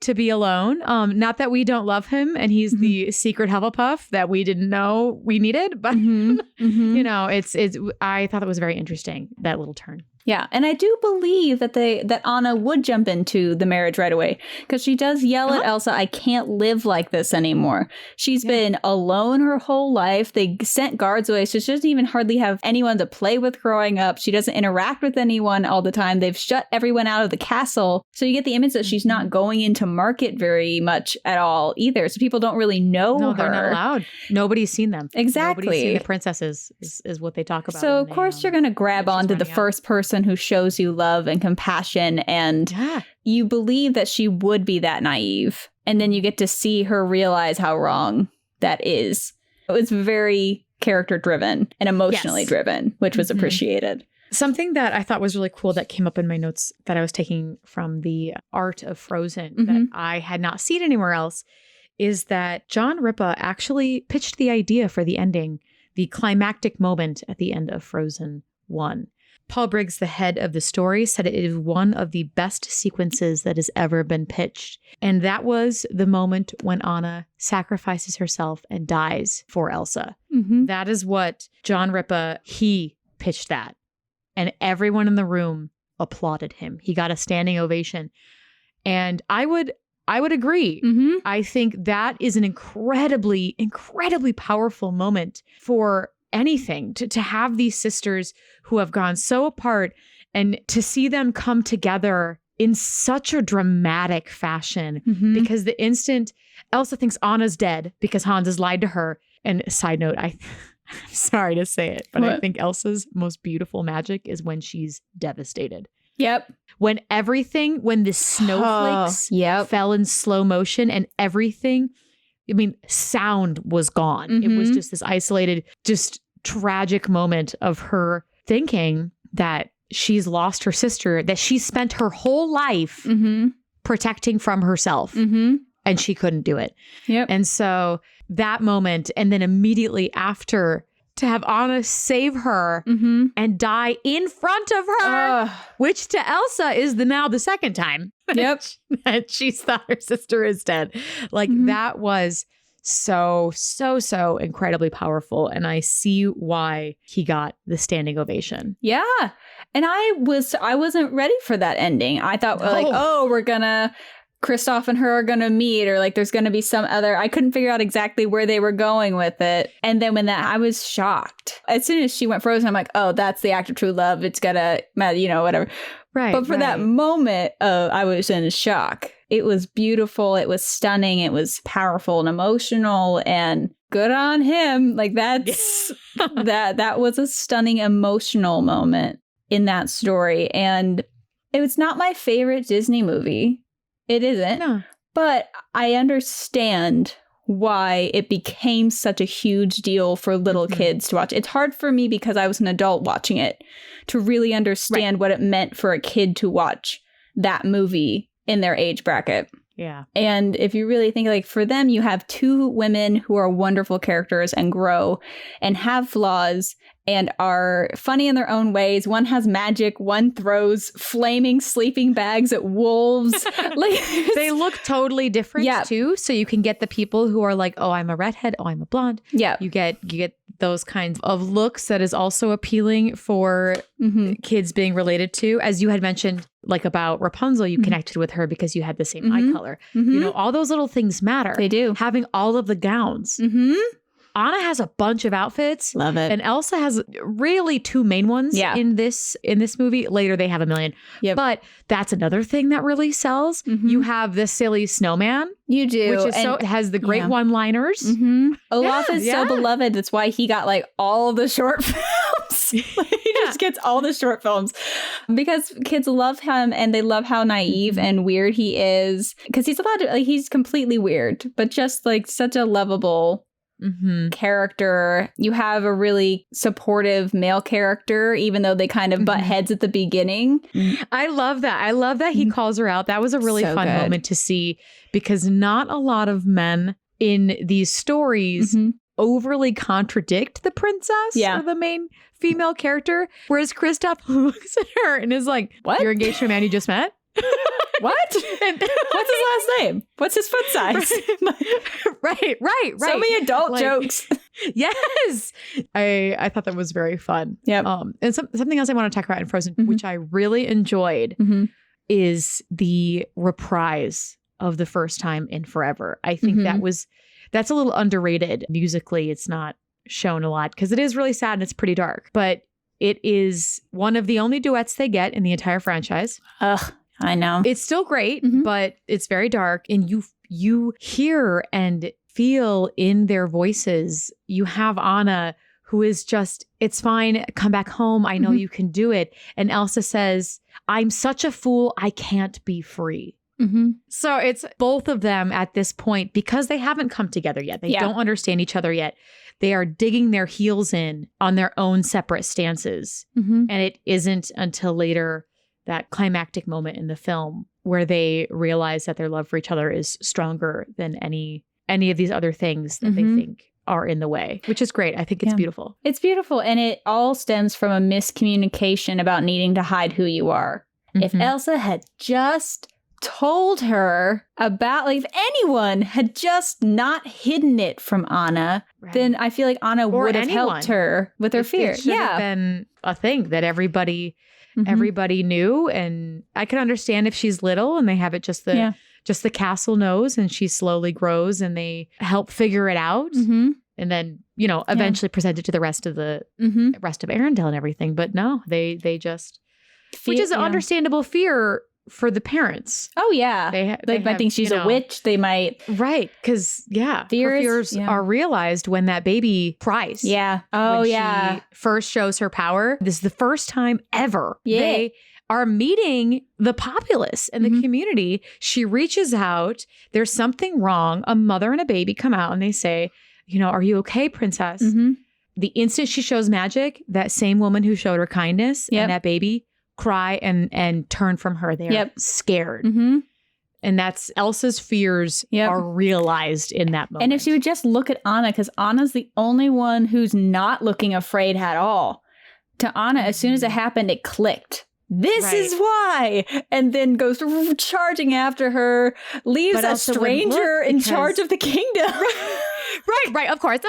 to be alone. Not that we don't love him and he's the secret Hufflepuff that we didn't know we needed, but you know, it's I thought it was very interesting, that little turn. Yeah, and I do believe that that Anna would jump into the marriage right away, because she does yell at Elsa, I can't live like this anymore. She's been alone her whole life. They sent guards away, so she doesn't even hardly have anyone to play with growing up. She doesn't interact with anyone all the time. They've shut everyone out of the castle. So you get the image that she's not going into market very much at all either. So people don't really know her. No, they're not allowed. Nobody's seen them. Exactly. Nobody's seen the princesses is what they talk about. So of course you're going to grab onto the first person who shows you love and compassion, and you believe that she would be that naive, and then you get to see her realize how wrong that is. It was very character driven and emotionally driven, which was appreciated. Something that I thought was really cool that came up in my notes that I was taking from the art of Frozen that I had not seen anywhere else is that John Ripa actually pitched the idea for the ending, the climactic moment at the end of Frozen 1. Paul Briggs, the head of the story, said it is one of the best sequences that has ever been pitched. And that was the moment when Anna sacrifices herself and dies for Elsa. That is what John Ripa, he pitched that. And everyone in the room applauded him. He got a standing ovation. And I would agree. I think that is an incredibly, incredibly powerful moment for anything, to have these sisters who have gone so apart and to see them come together in such a dramatic fashion. Because the instant Elsa thinks Anna's dead because Hans has lied to her, and side note, I'm sorry to say it, but I think Elsa's most beautiful magic is when she's devastated. When the snowflakes fell in slow motion and everything, I mean, sound was gone. It was just this isolated, just tragic moment of her thinking that she's lost her sister, that she spent her whole life protecting from herself, and she couldn't do it. And so that moment, and then immediately after, to have Anna save her and die in front of her, which to Elsa is now the second time that she's thought her sister is dead. Like that was so incredibly powerful. And I see why he got the standing ovation. Yeah. And I wasn't ready for that ending. I thought Kristoff and her are gonna meet, or like there's gonna be some other, I couldn't figure out exactly where they were going with it. And then I was shocked. As soon as she went frozen, I'm like, oh, that's the act of true love. It's gonna, whatever. Right. But for that moment, I was in shock. It was beautiful. It was stunning. It was powerful and emotional, and good on him. Like that's, that was a stunning emotional moment in that story. And it was not my favorite Disney movie. It isn't. No. But I understand why it became such a huge deal for little kids to watch. It's hard for me because I was an adult watching it to really understand what it meant for a kid to watch that movie in their age bracket. Yeah. And if you really think, like, for them, you have two women who are wonderful characters and grow and have flaws and are funny in their own ways. One has magic. One throws flaming sleeping bags at wolves. Like, they look totally different too. So you can get the people who are like, oh, I'm a redhead. Oh, I'm a blonde. Yeah. You get those kinds of looks that is also appealing for kids being related to. As you had mentioned, like about Rapunzel, you connected with her because you had the same eye color. You know, all those little things matter. They do. Having all of the gowns. Anna has a bunch of outfits. Love it. And Elsa has really two main ones in this movie. Later, they have a million. Yep. But that's another thing that really sells. You have the silly snowman. You do. Which is has the great one-liners. Olaf is so beloved. That's why he got like all the short films. He just gets all the short films. Because kids love him and they love how naive and weird he is. Because he's completely weird, but just like such a lovable character. You have a really supportive male character, even though they kind of butt heads at the beginning. I love that. I love that he calls her out. That was a really fun moment to see, because not a lot of men in these stories overly contradict the princess or the main female character. Whereas Kristoff looks at her and is like, what? You're engaged to a man you just met? What? What's his last name? What's his foot size? Right. So many adult jokes. Yes. I thought that was very fun. Yep. And something else I want to talk about in Frozen, which I really enjoyed, is the reprise of the first time in forever. I think that's a little underrated musically. It's not shown a lot because it is really sad and it's pretty dark, but it is one of the only duets they get in the entire franchise. Ugh, I know. It's still great, but it's very dark, and you hear and feel in their voices. You have Anna, who is just, it's fine, come back home, I know you can do it. And Elsa says, I'm such a fool, I can't be free. So it's both of them at this point, because they haven't come together yet. They don't understand each other yet. They are digging their heels in on their own separate stances. And it isn't until later, that climactic moment in the film, where they realize that their love for each other is stronger than any of these other things that they think are in the way, which is great. I think it's beautiful. It's beautiful. And it all stems from a miscommunication about needing to hide who you are. If Elsa had just told her about, like, if anyone had just not hidden it from Anna, then I feel like Anna would have helped her with her fear. It should have been a thing that everybody knew. And I can understand if she's little and they have it just the castle knows, and she slowly grows and they help figure it out. And then, eventually present it to the rest of the rest of Arendelle and everything. But no, they just, which is an understandable fear for the parents. Oh, yeah. They might think she's a witch. They might. Right. Because, her fears are realized when that baby cries. Yeah. Oh, when she first shows her power. This is the first time ever they are meeting the populace and the community. She reaches out. There's something wrong. A mother and a baby come out and they say, are you okay, princess? The instant she shows magic, that same woman who showed her kindness and that baby cry and turn from her. They're scared. And that's Elsa's fears are realized in that moment. And if she would just look at Anna, because Anna's the only one who's not looking afraid at all. To Anna, as soon as it happened, it clicked. This is why. And then goes charging after her, leaves a stranger in charge of the kingdom. Right. Of course.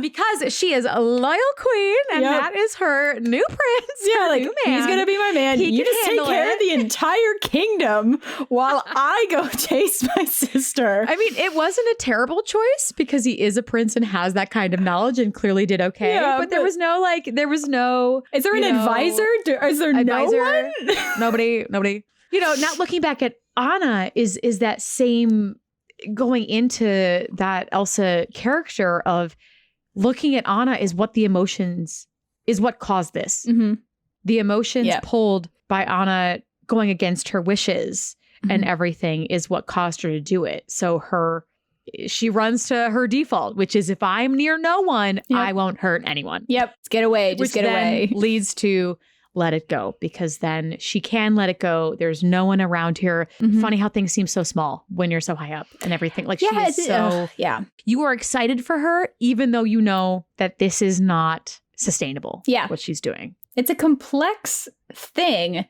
Because she is a loyal queen, and that is her new prince, her new man. He's going to be my man. You just take care of the entire kingdom while I go chase my sister. I mean, it wasn't a terrible choice because he is a prince and has that kind of knowledge and clearly did okay. Yeah, but there was no. Is there an advisor? Is there no one? Nobody. Not looking back at Anna is that same going into that Elsa character of looking at Anna is what the emotions is what caused this. The emotions pulled by Anna going against her wishes and everything is what caused her to do it. So she runs to her default, which is if I'm near no one, I won't hurt anyone. Get away. Just get away. Leads to let it go, because then she can let it go. There's no one around here. Funny how things seem so small when you're so high up and everything. Like you are excited for her, even though you know that this is not sustainable. What she's doing. It's a complex thing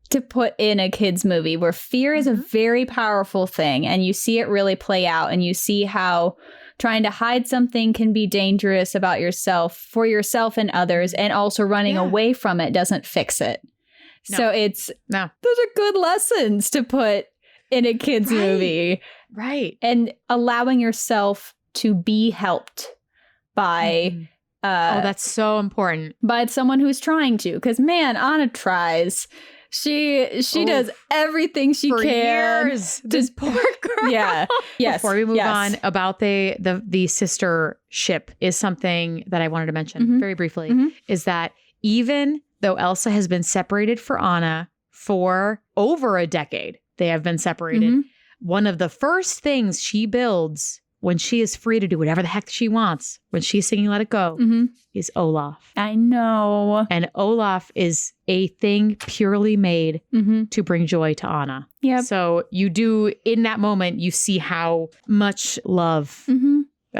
to put in a kid's movie where fear is a very powerful thing, and you see it really play out, and you see how trying to hide something can be dangerous about yourself, for yourself and others, and also running away from it doesn't fix it. No. So those are good lessons to put in a kid's movie. Right. And allowing yourself to be helped by that's so important. By someone who's trying to. Because man, Anna tries. She does everything she can. Years. This poor girl. Yes. Before we move on, about the sister ship is something that I wanted to mention very briefly, is that even though Elsa has been separated for Anna for over a decade, they have been separated. One of the first things she builds when she is free to do whatever the heck she wants, when she's singing Let It Go, is Olaf. I know. And Olaf is a thing purely made to bring joy to Anna. So you do, in that moment, you see how much love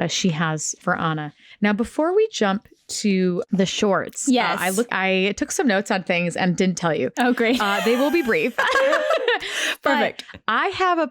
she has for Anna. Now, before we jump to the shorts. Yes. I took some notes on things and didn't tell you. Oh, great. They will be brief. Perfect. I have a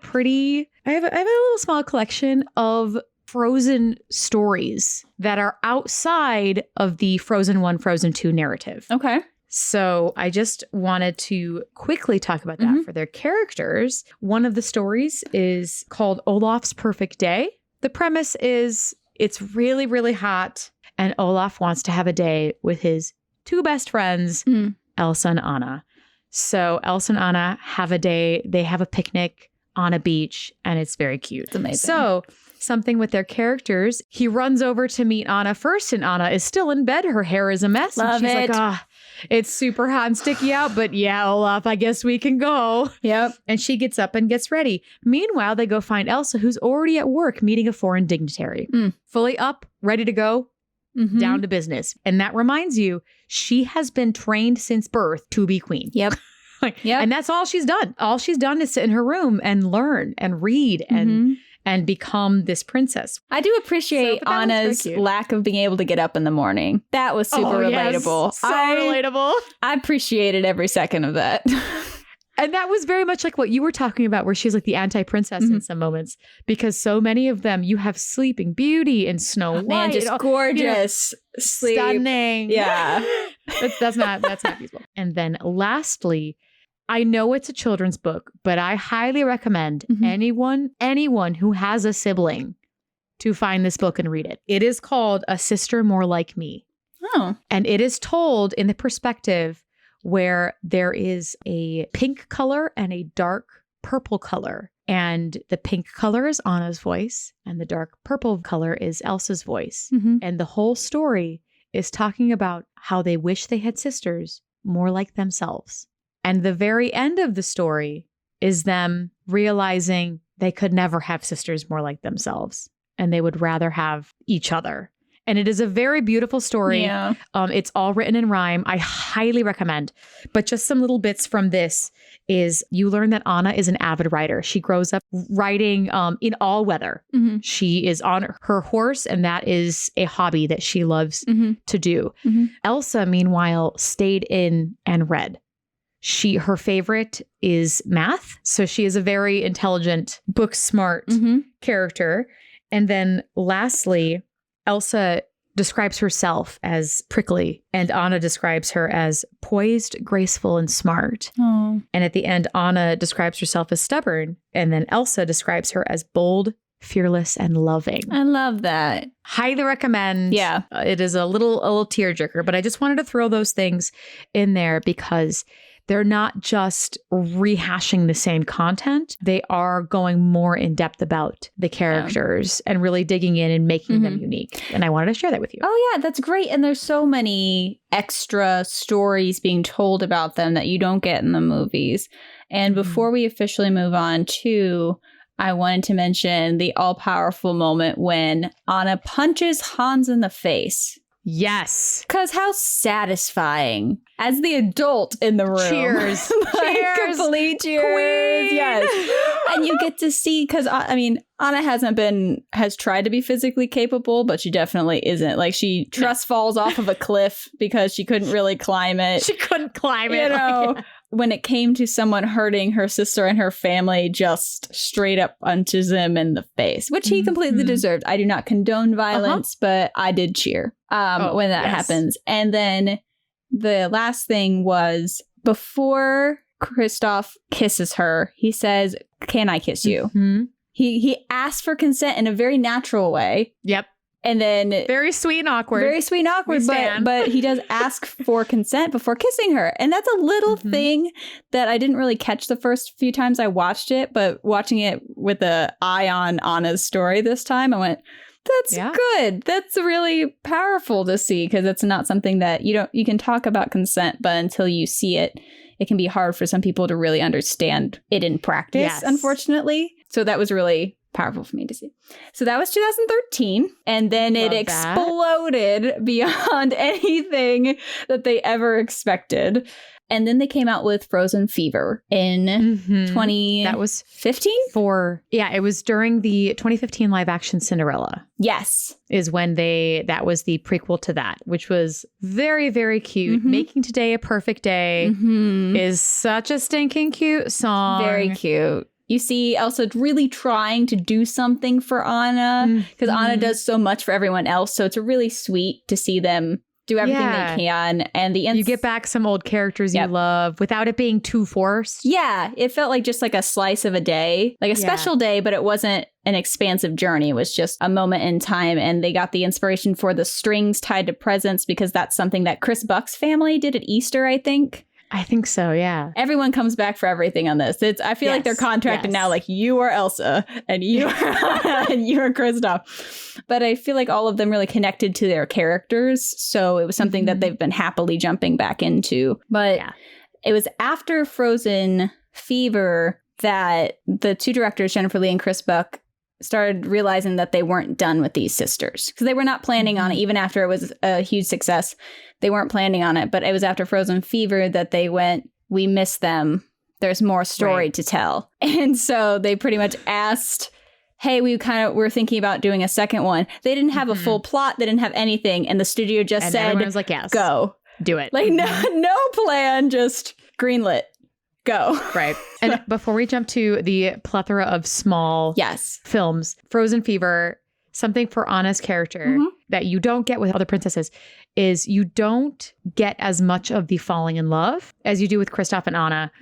little small collection of Frozen stories that are outside of the Frozen 1, Frozen 2 narrative. Okay. So I just wanted to quickly talk about that for their characters. One of the stories is called Olaf's Perfect Day. The premise is it's really, really hot, and Olaf wants to have a day with his two best friends, Elsa and Anna. So Elsa and Anna have a day. They have a picnic on a beach, and it's very cute. It's amazing. So something with their characters, he runs over to meet Anna first, and Anna is still in bed. Her hair is a mess. Love and she's it. like, it's super hot and sticky out, but yeah, Olaf, I guess we can go. Yep. And she gets up and gets ready. Meanwhile, they go find Elsa, who's already at work meeting a foreign dignitary. Fully up, ready to go, down to business. And that reminds you, she has been trained since birth to be queen. Yep. And that's all she's done. All she's done is sit in her room and learn and read and become this princess. I do appreciate Anna's lack of being able to get up in the morning. That was super relatable. So relatable. I appreciated every second of that. And that was very much like what you were talking about, where she's like the anti-princess in some moments, because so many of them, you have Sleeping Beauty and Snow White. Man, just gorgeous. Sleep. Stunning. Yeah. That's not feasible. And then lastly, I know it's a children's book, but I highly recommend anyone who has a sibling to find this book and read it. It is called A Sister More Like Me. Oh. And it is told in the perspective where there is a pink color and a dark purple color. And the pink color is Anna's voice, and the dark purple color is Elsa's voice. And the whole story is talking about how they wish they had sisters more like themselves. And the very end of the story is them realizing they could never have sisters more like themselves, and they would rather have each other. And it is a very beautiful story. Yeah. It's all written in rhyme. I highly recommend. But just some little bits from this is you learn that Anna is an avid writer. She grows up writing in all weather. She is on her horse, and that is a hobby that she loves to do. Elsa, meanwhile, stayed in and read. Her favorite is math. So she is a very intelligent, book smart character. And then lastly, Elsa describes herself as prickly, and Anna describes her as poised, graceful, and smart. Oh. And at the end, Anna describes herself as stubborn, and then Elsa describes her as bold, fearless, and loving. I love that. Highly recommend. Yeah. It is a little tearjerker, but I just wanted to throw those things in there because they're not just rehashing the same content. They are going more in depth about the characters and really digging in and making them unique. And I wanted to share that with you. Oh, yeah, that's great. And there's so many extra stories being told about them that you don't get in the movies. And before we officially move on to, I wanted to mention the all-powerful moment when Anna punches Hans in the face. Yes. Because how satisfying as the adult in the room. Cheers. Cheers. Complete cheers. Queen. Yes. And you get to see, because Anna has tried to be physically capable, but she definitely isn't. Like, she trust falls off of a cliff because she couldn't really climb it. She couldn't climb it. You know, when it came to someone hurting her sister and her family, just straight up punches him in the face, which he completely deserved. I do not condone violence, but I did cheer when that happens. And then the last thing was before Kristoff kisses her, he says, "Can I kiss you?" He asked for consent in a very natural way. Yep. And then very sweet and awkward. Very sweet and awkward, but he does ask for consent before kissing her. And that's a little thing that I didn't really catch the first few times I watched it, but watching it with the eye on Anna's story this time, I went, that's good. That's really powerful to see, because it's not something that you can talk about consent, but until you see it, it can be hard for some people to really understand it in practice, unfortunately. So that was really powerful for me to see. So that was 2013. And then it exploded beyond anything that they ever expected. And then they came out with Frozen Fever in 2015? That was it was during the 2015 live action Cinderella. Yes. Is when that was the prequel to that, which was very, very cute. Making Today a Perfect Day is such a stinking cute song. Very cute. You see Elsa really trying to do something for Anna because Anna does so much for everyone else. So it's really sweet to see them do everything they can. And you get back some old characters you love without it being too forced. Yeah. It felt like just like a slice of a day, like a special day, but it wasn't an expansive journey. It was just a moment in time. And they got the inspiration for the strings tied to presents because that's something that Chris Buck's family did at Easter, I think. I think so, yeah. Everyone comes back for everything on this. I feel like they're contracted now, like you are Elsa and you are Anna and you are Kristoff. But I feel like all of them really connected to their characters. So it was something that they've been happily jumping back into. But it was after Frozen Fever that the two directors, Jennifer Lee and Chris Buck, started realizing that they weren't done with these sisters because they were not planning on it. Even after it was a huge success, they weren't planning on it. But it was after Frozen Fever that they went, we miss them. There's more story to tell. And so they pretty much asked, hey, we're thinking about doing a second one. They didn't have a full plot. They didn't have anything. And the studio just said, everyone was like, yes, go. Do it. Like no plan, just greenlit. Go. Right. And before we jump to the plethora of small films, Frozen Fever, something for Anna's character that you don't get with other princesses is you don't get as much of the falling in love as you do with Kristoff and Anna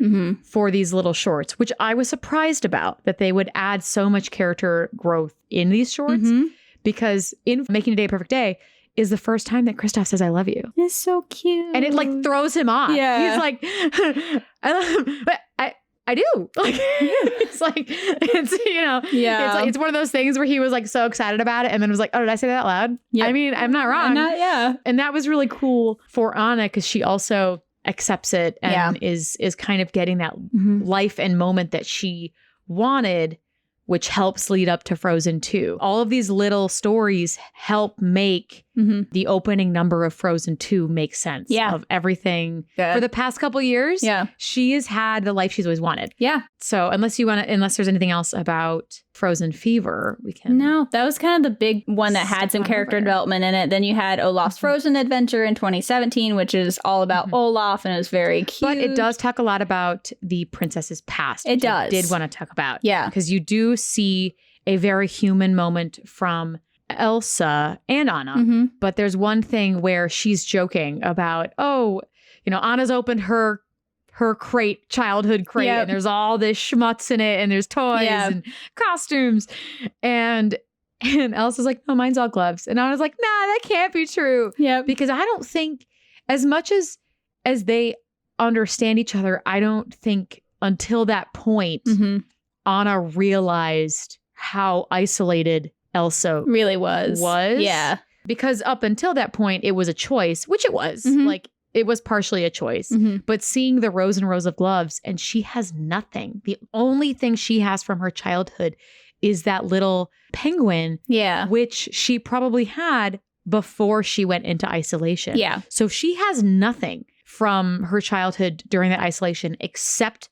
for these little shorts, which I was surprised about that they would add so much character growth in these shorts because in Making Today a Perfect Day is the first time that Kristoff says, I love you. It's so cute. And it like throws him off. Yeah. He's like, I love him, but I do. Like, it's like, it's, you know, it's one of those things where he was like so excited about it and then was like, oh, did I say that out loud? Yep. I mean, I'm not wrong. And that was really cool for Anna because she also accepts it and is kind of getting that life and moment that she wanted, which helps lead up to Frozen 2. All of these little stories help make the opening number of Frozen 2 make sense of everything. For the past couple years, she has had the life she's always wanted. Yeah. So unless there's anything else about Frozen Fever, we can... No, that was kind of the big one that had some character development in it. Then you had Olaf's Frozen Adventure in 2017, which is all about Olaf, and it was very cute. But it does talk a lot about the princess's past. It does. I did want to talk about. Yeah. Because you do see a very human moment from Elsa and Anna. But there's one thing where she's joking about, Anna's opened her childhood crate, and there's all this schmutz in it, and there's toys and costumes. And Elsa's like, no, mine's all gloves. And Anna's like, nah, that can't be true. Yeah. Because I don't think, as much as they understand each other, I don't think until that point, Anna realized how isolated Elsa really was. Yeah. Because up until that point, it was a choice, which it was. Like, it was partially a choice. But seeing the rows and rows of gloves, and she has nothing. The only thing she has from her childhood is that little penguin, which she probably had before she went into isolation. Yeah. So she has nothing from her childhood during that isolation except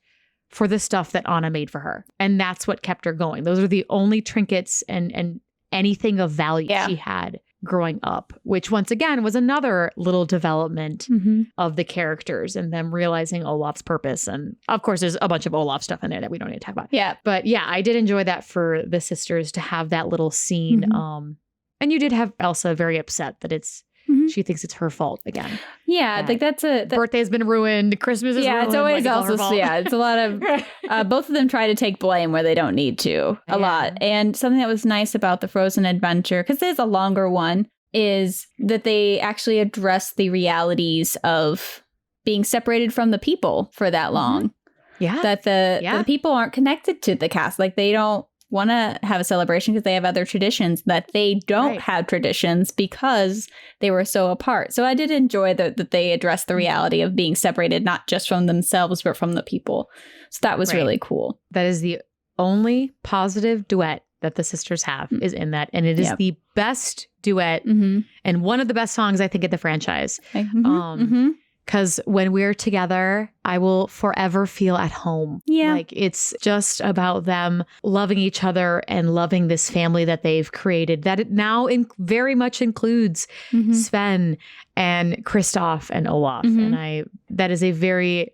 for the stuff that Anna made for her. And that's what kept her going. Those are the only trinkets and anything of value she had growing up, which once again was another little development of the characters and them realizing Olaf's purpose. And of course, there's a bunch of Olaf stuff in there that we don't need to talk about. Yeah. But yeah, I did enjoy that for the sisters to have that little scene. And you did have Elsa very upset that she thinks it's her fault again. Yeah, like that's birthday's been ruined. Christmas is ruined. Yeah, it's always Elsa's. Yeah, it's a lot of both of them try to take blame where they don't need to a lot. And something that was nice about the Frozen Adventure, because there's a longer one, is that they actually address the realities of being separated from the people for that long. Yeah, that the people aren't connected to the cast. Like they don't want to have a celebration because they have other traditions, that they don't have traditions because they were so apart. So I did enjoy that they addressed the reality of being separated, not just from themselves, but from the people. So that was really cool. That is the only positive duet that the sisters have is in that. And it is the best duet and one of the best songs, I think, in the franchise. Because when we're together, I will forever feel at home. Yeah. Like it's just about them loving each other and loving this family that they've created, that it now very much includes Sven and Kristoff and Olaf. And that is a very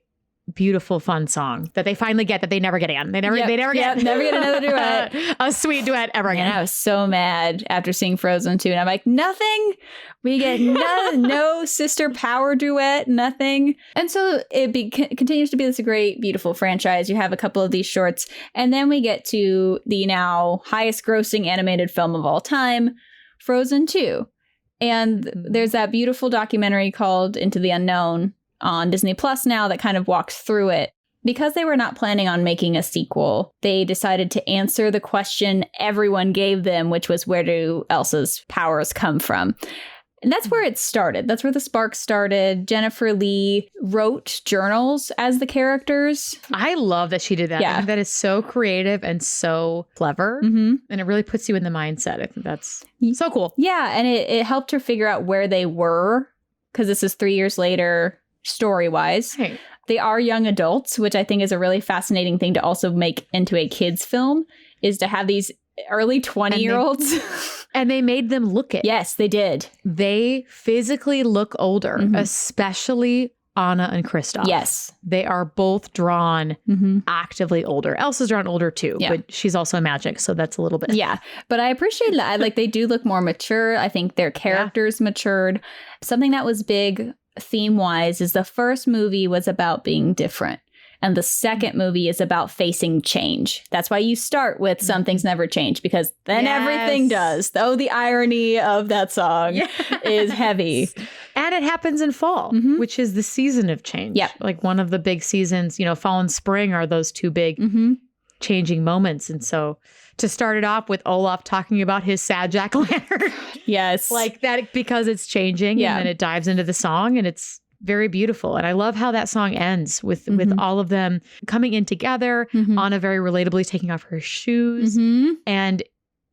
beautiful, fun song that they finally get, that they never get again. They never get another duet. A sweet duet ever again. And I was so mad after seeing Frozen 2. And I'm like, nothing. We get no sister power duet, nothing. And so it continues to be this great, beautiful franchise. You have a couple of these shorts. And then we get to the now highest grossing animated film of all time, Frozen 2. And there's that beautiful documentary called Into the Unknown on Disney Plus now that kind of walks through it. Because they were not planning on making a sequel, they decided to answer the question everyone gave them, which was, where do Elsa's powers come from? And that's where it started. That's where the spark started. Jennifer Lee wrote journals as the characters. I love that she did that. Yeah. I think that is so creative and so clever. And it really puts you in the mindset. I think that's so cool. Yeah, and it helped her figure out where they were, because this is 3 years later, story-wise. Right. They are young adults, which I think is a really fascinating thing to also make into a kid's film, is to have these early 20-year-olds. And they made them look it. Yes, they did. They physically look older, especially Anna and Kristoff. Yes. They are both drawn actively older. Elsa's drawn older too, but she's also magic, so that's a little bit. Yeah, but I appreciate that. Like, they do look more mature. I think their characters matured. Something that was big theme-wise is the first movie was about being different. And the second movie is about facing change. That's why you start with Some Things Never Change, because then everything does. Though the irony of that song is heavy. And it happens in fall, which is the season of change. Yeah. Like one of the big seasons, fall and spring are those two big changing moments. And so to start it off with Olaf talking about his sad jack-o'-lantern. Yes. Like that, because it's changing and then it dives into the song, and it's very beautiful. And I love how that song ends with all of them coming in together, Anna very relatably taking off her shoes, and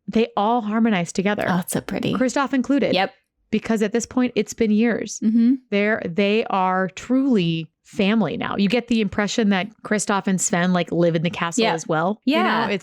they all harmonize together. Oh, it's so pretty. Kristoff included. Yep. Because at this point, it's been years. They are truly family now. You get the impression that Kristoff and Sven live in the castle as well. Yeah.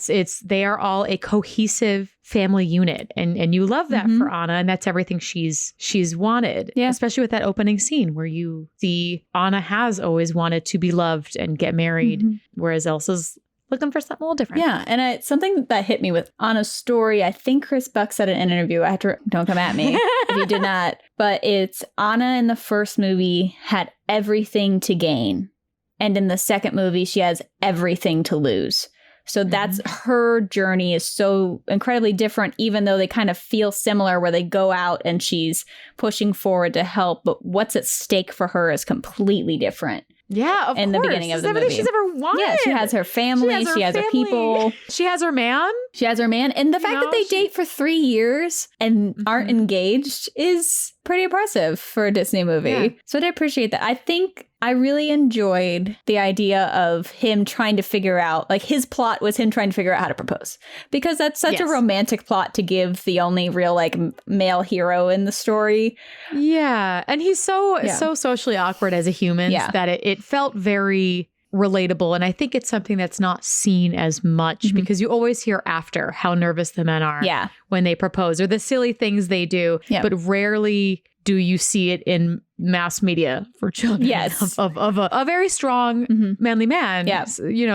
They are all a cohesive family unit, and you love that for Anna, and that's everything she's wanted. Yeah. Especially with that opening scene where you see Anna has always wanted to be loved and get married, whereas Elsa's looking for something a little different. Yeah, and something that hit me with Anna's story, I think Chris Buck said in an interview, don't come at me if you did not, but it's Anna in the first movie had everything to gain. And in the second movie, she has everything to lose. So that's her journey is so incredibly different, even though they kind of feel similar, where they go out and she's pushing forward to help. But what's at stake for her is completely different. Yeah, of course. In the beginning of the movie. Everything she's ever wanted. Yeah, she has her family. She has her people. She has her man. She has her man. And the fact that they date for 3 years and aren't engaged is pretty impressive for a Disney movie. Yeah. So I appreciate that. I think I really enjoyed the idea of him trying to figure out, his plot was him trying to figure out how to propose. Because that's such a romantic plot to give the only real, male hero in the story. Yeah. And he's so socially awkward as a human that it felt very relatable. And I think it's something that's not seen as much because you always hear after how nervous the men are when they propose, or the silly things they do, but rarely do you see it in mass media for children of a very strong manly man,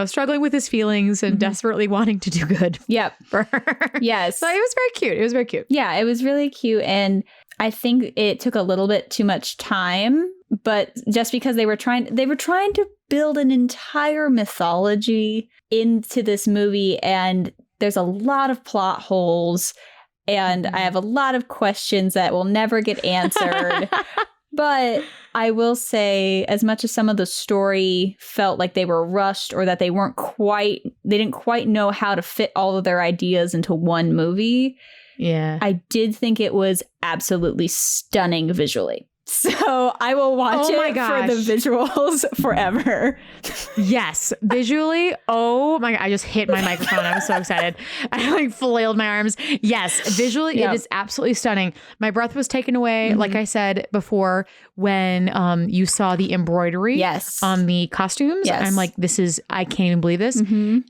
struggling with his feelings and desperately wanting to do good for her. Yes. So it was very cute. It was very cute. Yeah, it was really cute. And I think it took a little bit too much time, but just because they were trying to build an entire mythology into this movie, and there's a lot of plot holes, and I have a lot of questions that will never get answered. But I will say, as much as some of the story felt like they were rushed, or that they didn't quite know how to fit all of their ideas into one movie. Yeah. I did think it was absolutely stunning visually. So I will watch it for the visuals forever. Yes. Visually. Oh my God. I just hit my microphone. I was so excited. I like flailed my arms. Yes. Visually, it is absolutely stunning. My breath was taken away. Like I said before, when you saw the embroidery on the costumes, I'm like, I can't even believe this.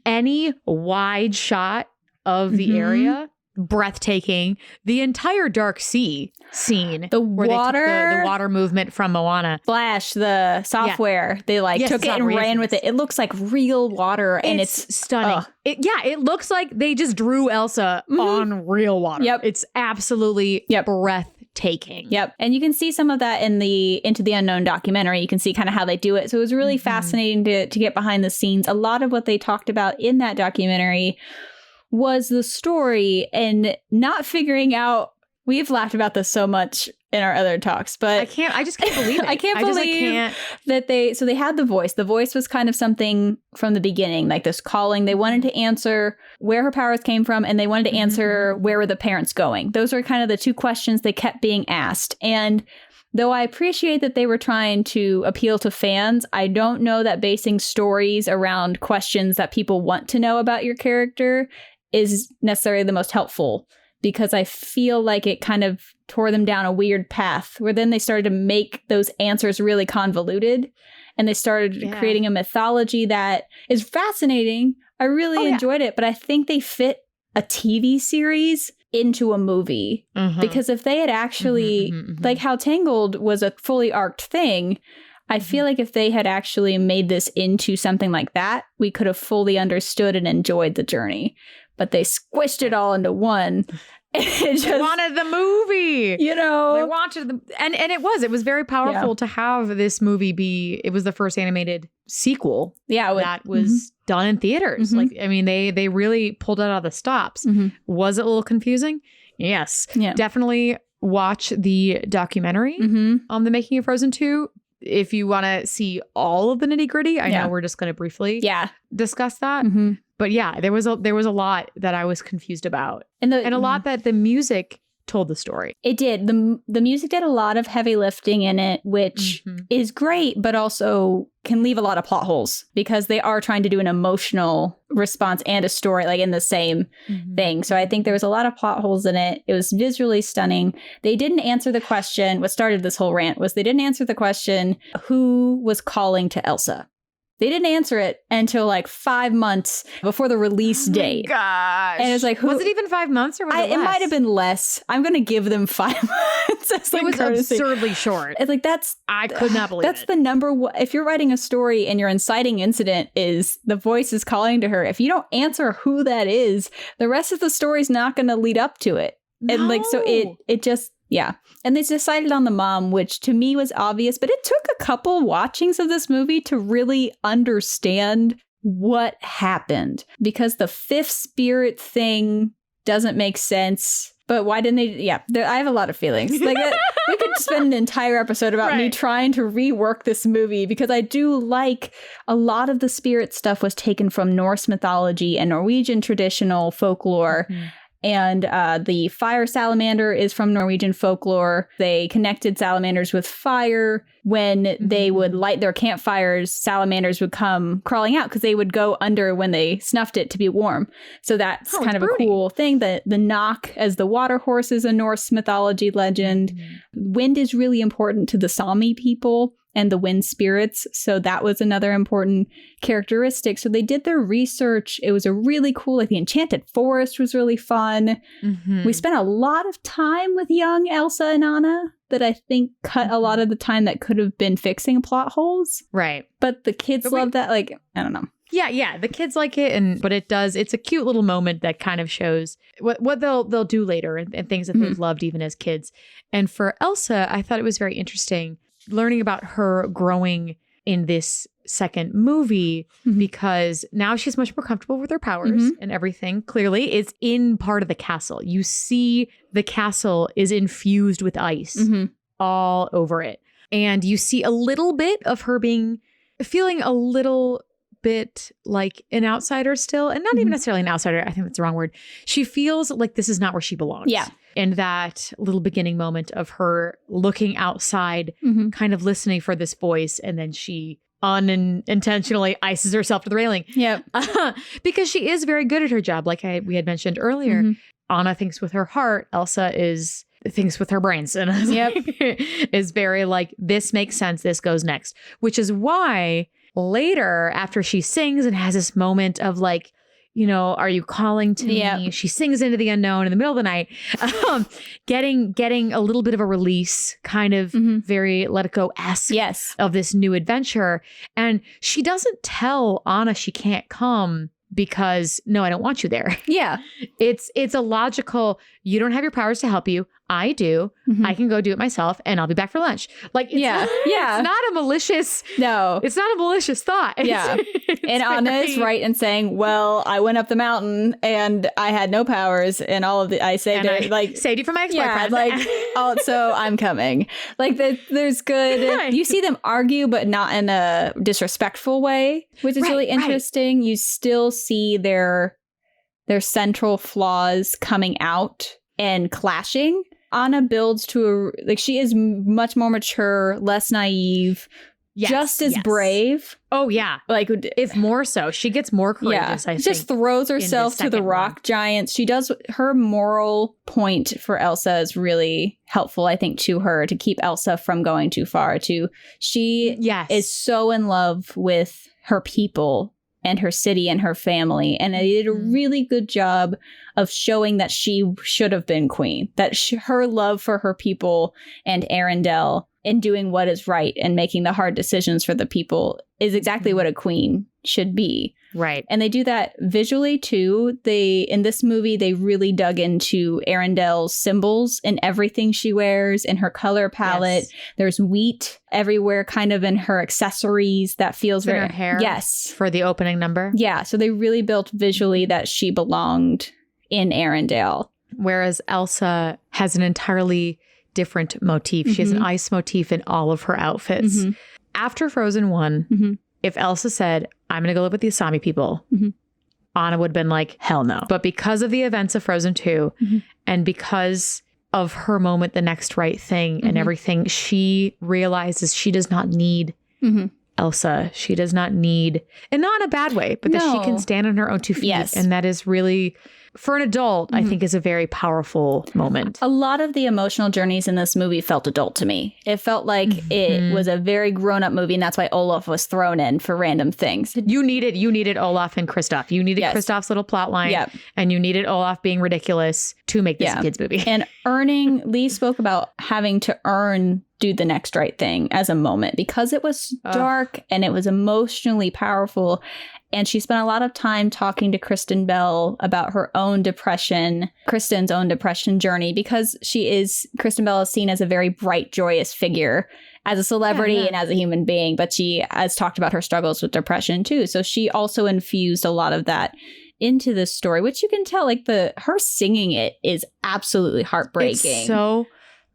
Any wide shot of the area, breathtaking. The entire Dark Sea scene, where water, they took the water movement from Moana. Flash, the software, they took it and ran with it. It looks like real water, and it's stunning. It looks like they just drew Elsa on real water. Yep. It's absolutely breathtaking. Yep. And you can see some of that in the Into the Unknown documentary. You can see kind of how they do it. So it was really fascinating to get behind the scenes. A lot of what they talked about in that documentary was the story and not figuring out. We've laughed about this so much in our other talks, but I just can't believe it. I can't believe that they had the voice. The voice was kind of something from the beginning, like this calling. They wanted to answer where her powers came from, and they wanted to answer where were the parents going. Those were kind of the two questions they kept being asked. And though I appreciate that they were trying to appeal to fans, I don't know that basing stories around questions that people want to know about your character is necessarily the most helpful, because I feel like it kind of tore them down a weird path where then they started to make those answers really convoluted, and they started creating a mythology that is fascinating. I really enjoyed it, but I think they fit a TV series into a movie, because if they had actually, like how Tangled was a fully arced thing, I feel like if they had actually made this into something like that, we could have fully understood and enjoyed the journey. But they squished it all into one. They wanted the movie. You know. They wanted and it was very powerful to have this movie be, it was the first animated sequel that was done in theaters. Like, I mean, they really pulled it out of the stops. Was it a little confusing? Yes. Yeah. Definitely watch the documentary on the making of Frozen 2. If you want to see all of the nitty gritty, I know we're just going to briefly discuss that. But yeah, there was a lot that I was confused about, and a lot that the music told the story. It did. The music did a lot of heavy lifting in it, which is great, but also can leave a lot of plot holes, because they are trying to do an emotional response and a story like in the same thing. So I think there was a lot of plot holes in it. It was visually stunning. They didn't answer the question. What started this whole rant was they didn't answer the question, who was calling to Elsa? They didn't answer it until like 5 months before the release date. Gosh. And it was like, was it even 5 months, or was it less? It might have been less. I'm going to give them 5 months. It was absurdly short. It's like, I could not believe that's the number one. If you're writing a story and your inciting incident is the voice is calling to her, if you don't answer who that is, the rest of the story's not going to lead up to it. No. And like, so it just, yeah. And they decided on the mom, which to me was obvious, but it took a couple watchings of this movie to really understand what happened, because the fifth spirit thing doesn't make sense. But why didn't they? Yeah, I have a lot of feelings. Like we could spend an entire episode about me trying to rework this movie, because I do like a lot of the spirit stuff was taken from Norse mythology and Norwegian traditional folklore. And the fire salamander is from Norwegian folklore. They connected salamanders with fire. When they would light their campfires, salamanders would come crawling out because they would go under when they snuffed it to be warm. So that's kind of a cool thing. The knock as the water horse is a Norse mythology legend. Wind is really important to the Sami people and the wind spirits. So that was another important characteristic. So they did their research. It was a really cool, like the Enchanted Forest was really fun. We spent a lot of time with young Elsa and Anna that I think cut a lot of the time that could have been fixing plot holes. Right. But the kids love that. Like, I don't know. Yeah, the kids like it, but it's a cute little moment that kind of shows what they'll do later and things that they've loved even as kids. And for Elsa, I thought it was very interesting learning about her growing in this second movie, because now she's much more comfortable with her powers and everything. Clearly, it's in part of the castle. You see the castle is infused with ice all over it. And you see a little bit of her feeling a little bit like an outsider still, and not even necessarily an outsider. I think that's the wrong word. She feels like this is not where she belongs. Yeah. In that little beginning moment of her looking outside, kind of listening for this voice, and then she unintentionally ices herself to the railing. Yep. Because she is very good at her job. Like we had mentioned earlier, Anna thinks with her heart, Elsa thinks with her brains, and is very like, this makes sense, this goes next, which is why later, after she sings and has this moment of like, you know, are you calling to me? She sings into the unknown in the middle of the night, getting a little bit of a release, kind of very Let It Go-esque of this new adventure. And she doesn't tell Anna she can't come because, no, I don't want you there. Yeah. It's a logical, you don't have your powers to help you. I do. I can go do it myself, and I'll be back for lunch. Like, it's not a malicious. No, it's not a malicious thought. And Anna is right in saying, well, I went up the mountain and I had no powers, and all of the I saved it, like saved you from my ex-boyfriend. Like also I'm coming. Like there's good. You see them argue, but not in a disrespectful way, which is really interesting. You still see their central flaws coming out and clashing. Anna builds to she is much more mature, less naive, just as brave. Oh yeah, like if more so, she gets more courageous. I think just throws herself to the rock giants. She does. Her moral point for Elsa is really helpful, I think, to her to keep Elsa from going too far. She is so in love with her people and her city and her family. And they did a really good job of showing that she should have been queen, that her love for her people and Arendelle and doing what is right and making the hard decisions for the people is exactly what a queen should be. Right. And they do that visually too. In this movie, they really dug into Arendelle's symbols and everything she wears in her color palette. Yes. There's wheat everywhere, kind of in her accessories. That feels very... in her hair? Yes. For the opening number? Yeah. So they really built visually that she belonged in Arendelle. Whereas Elsa has an entirely different motif. She has an ice motif in all of her outfits. After Frozen 1, if Elsa said, I'm going to go live with the Asami people, Anna would have been like, hell no. But because of the events of Frozen 2 and because of her moment, the next right thing and everything, she realizes she does not need Elsa. She does not need, and not in a bad way, but that she can stand on her own 2 feet. Yes. And that is really, for an adult, I think is a very powerful moment. A lot of the emotional journeys in this movie felt adult to me. It felt like it was a very grown-up movie, and that's why Olaf was thrown in for random things. You needed Olaf and Kristoff. You needed Kristoff's little plot line, and you needed Olaf being ridiculous to make this a kid's movie. And Lee spoke about having to do the next right thing as a moment because it was dark and it was emotionally powerful. And she spent a lot of time talking to Kristen Bell about her own depression, Kristen's own depression journey, because Kristen Bell is seen as a very bright, joyous figure as a celebrity and as a human being. But she has talked about her struggles with depression too. So she also infused a lot of that into this story, which you can tell, like her singing it is absolutely heartbreaking. It's so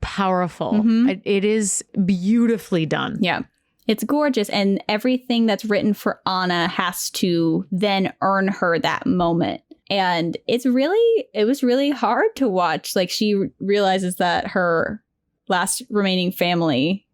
powerful. It is beautifully done. Yeah. It's gorgeous. And everything that's written for Anna has to then earn her that moment. And it was really hard to watch. Like she realizes that her last remaining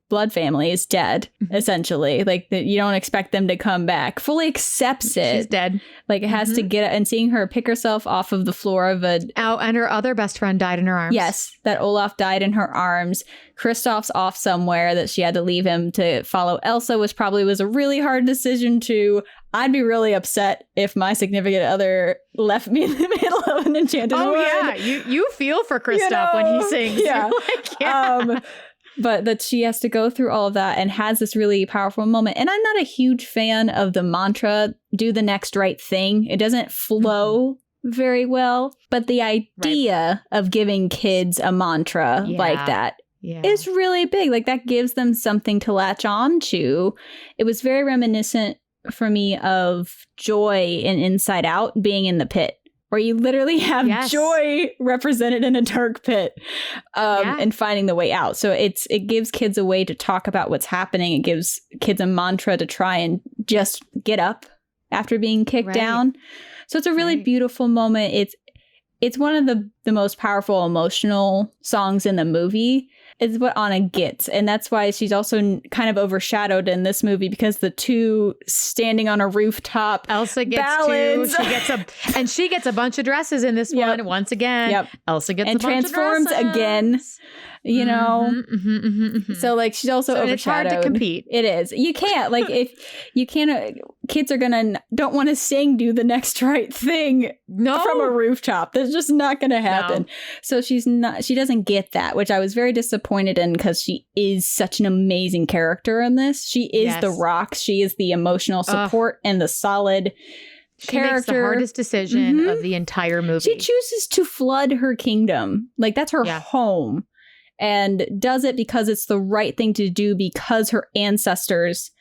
blood family is dead, essentially. Like that you don't expect them to come back. Fully accepts it. She's dead. Like it has to get, and seeing her pick herself off of the floor of and her other best friend died in her arms. Yes, that Olaf died in her arms. Kristoff's off somewhere that she had to leave him to follow Elsa, which probably was a really hard decision to. I'd be really upset if my significant other left me in the middle of an enchanted wood. Yeah, you feel for Kristoff when he sings. Yeah. Like, but that she has to go through all of that and has this really powerful moment. And I'm not a huge fan of the mantra, do the next right thing. It doesn't flow very well. But the idea of giving kids a mantra like that is really big. Like that gives them something to latch on to. It was very reminiscent for me of Joy in Inside Out being in the pit, where you literally have joy represented in a dark pit and finding the way out. So it gives kids a way to talk about what's happening. It gives kids a mantra to try and just get up after being kicked down. So it's a really beautiful moment. It's one of the most powerful emotional songs in the movie. Is what Anna gets. And that's why she's also kind of overshadowed in this movie, because the two standing on a rooftop. Elsa gets ballads. She gets a bunch of dresses in this one. Once again, Elsa gets a bunch of dresses. And transforms again. You know, so like she's also overshadowed. It's hard to compete. It is. You can't if you can't. Kids are don't want to do the next right thing from a rooftop. That's just not going to happen. No. So she doesn't get that, which I was very disappointed in, because she is such an amazing character in this. She is the rock. She is the emotional support and the solid. She makes the hardest decision of the entire movie. She chooses to flood her kingdom. Like that's her home. And does it because it's the right thing to do, because her ancestors.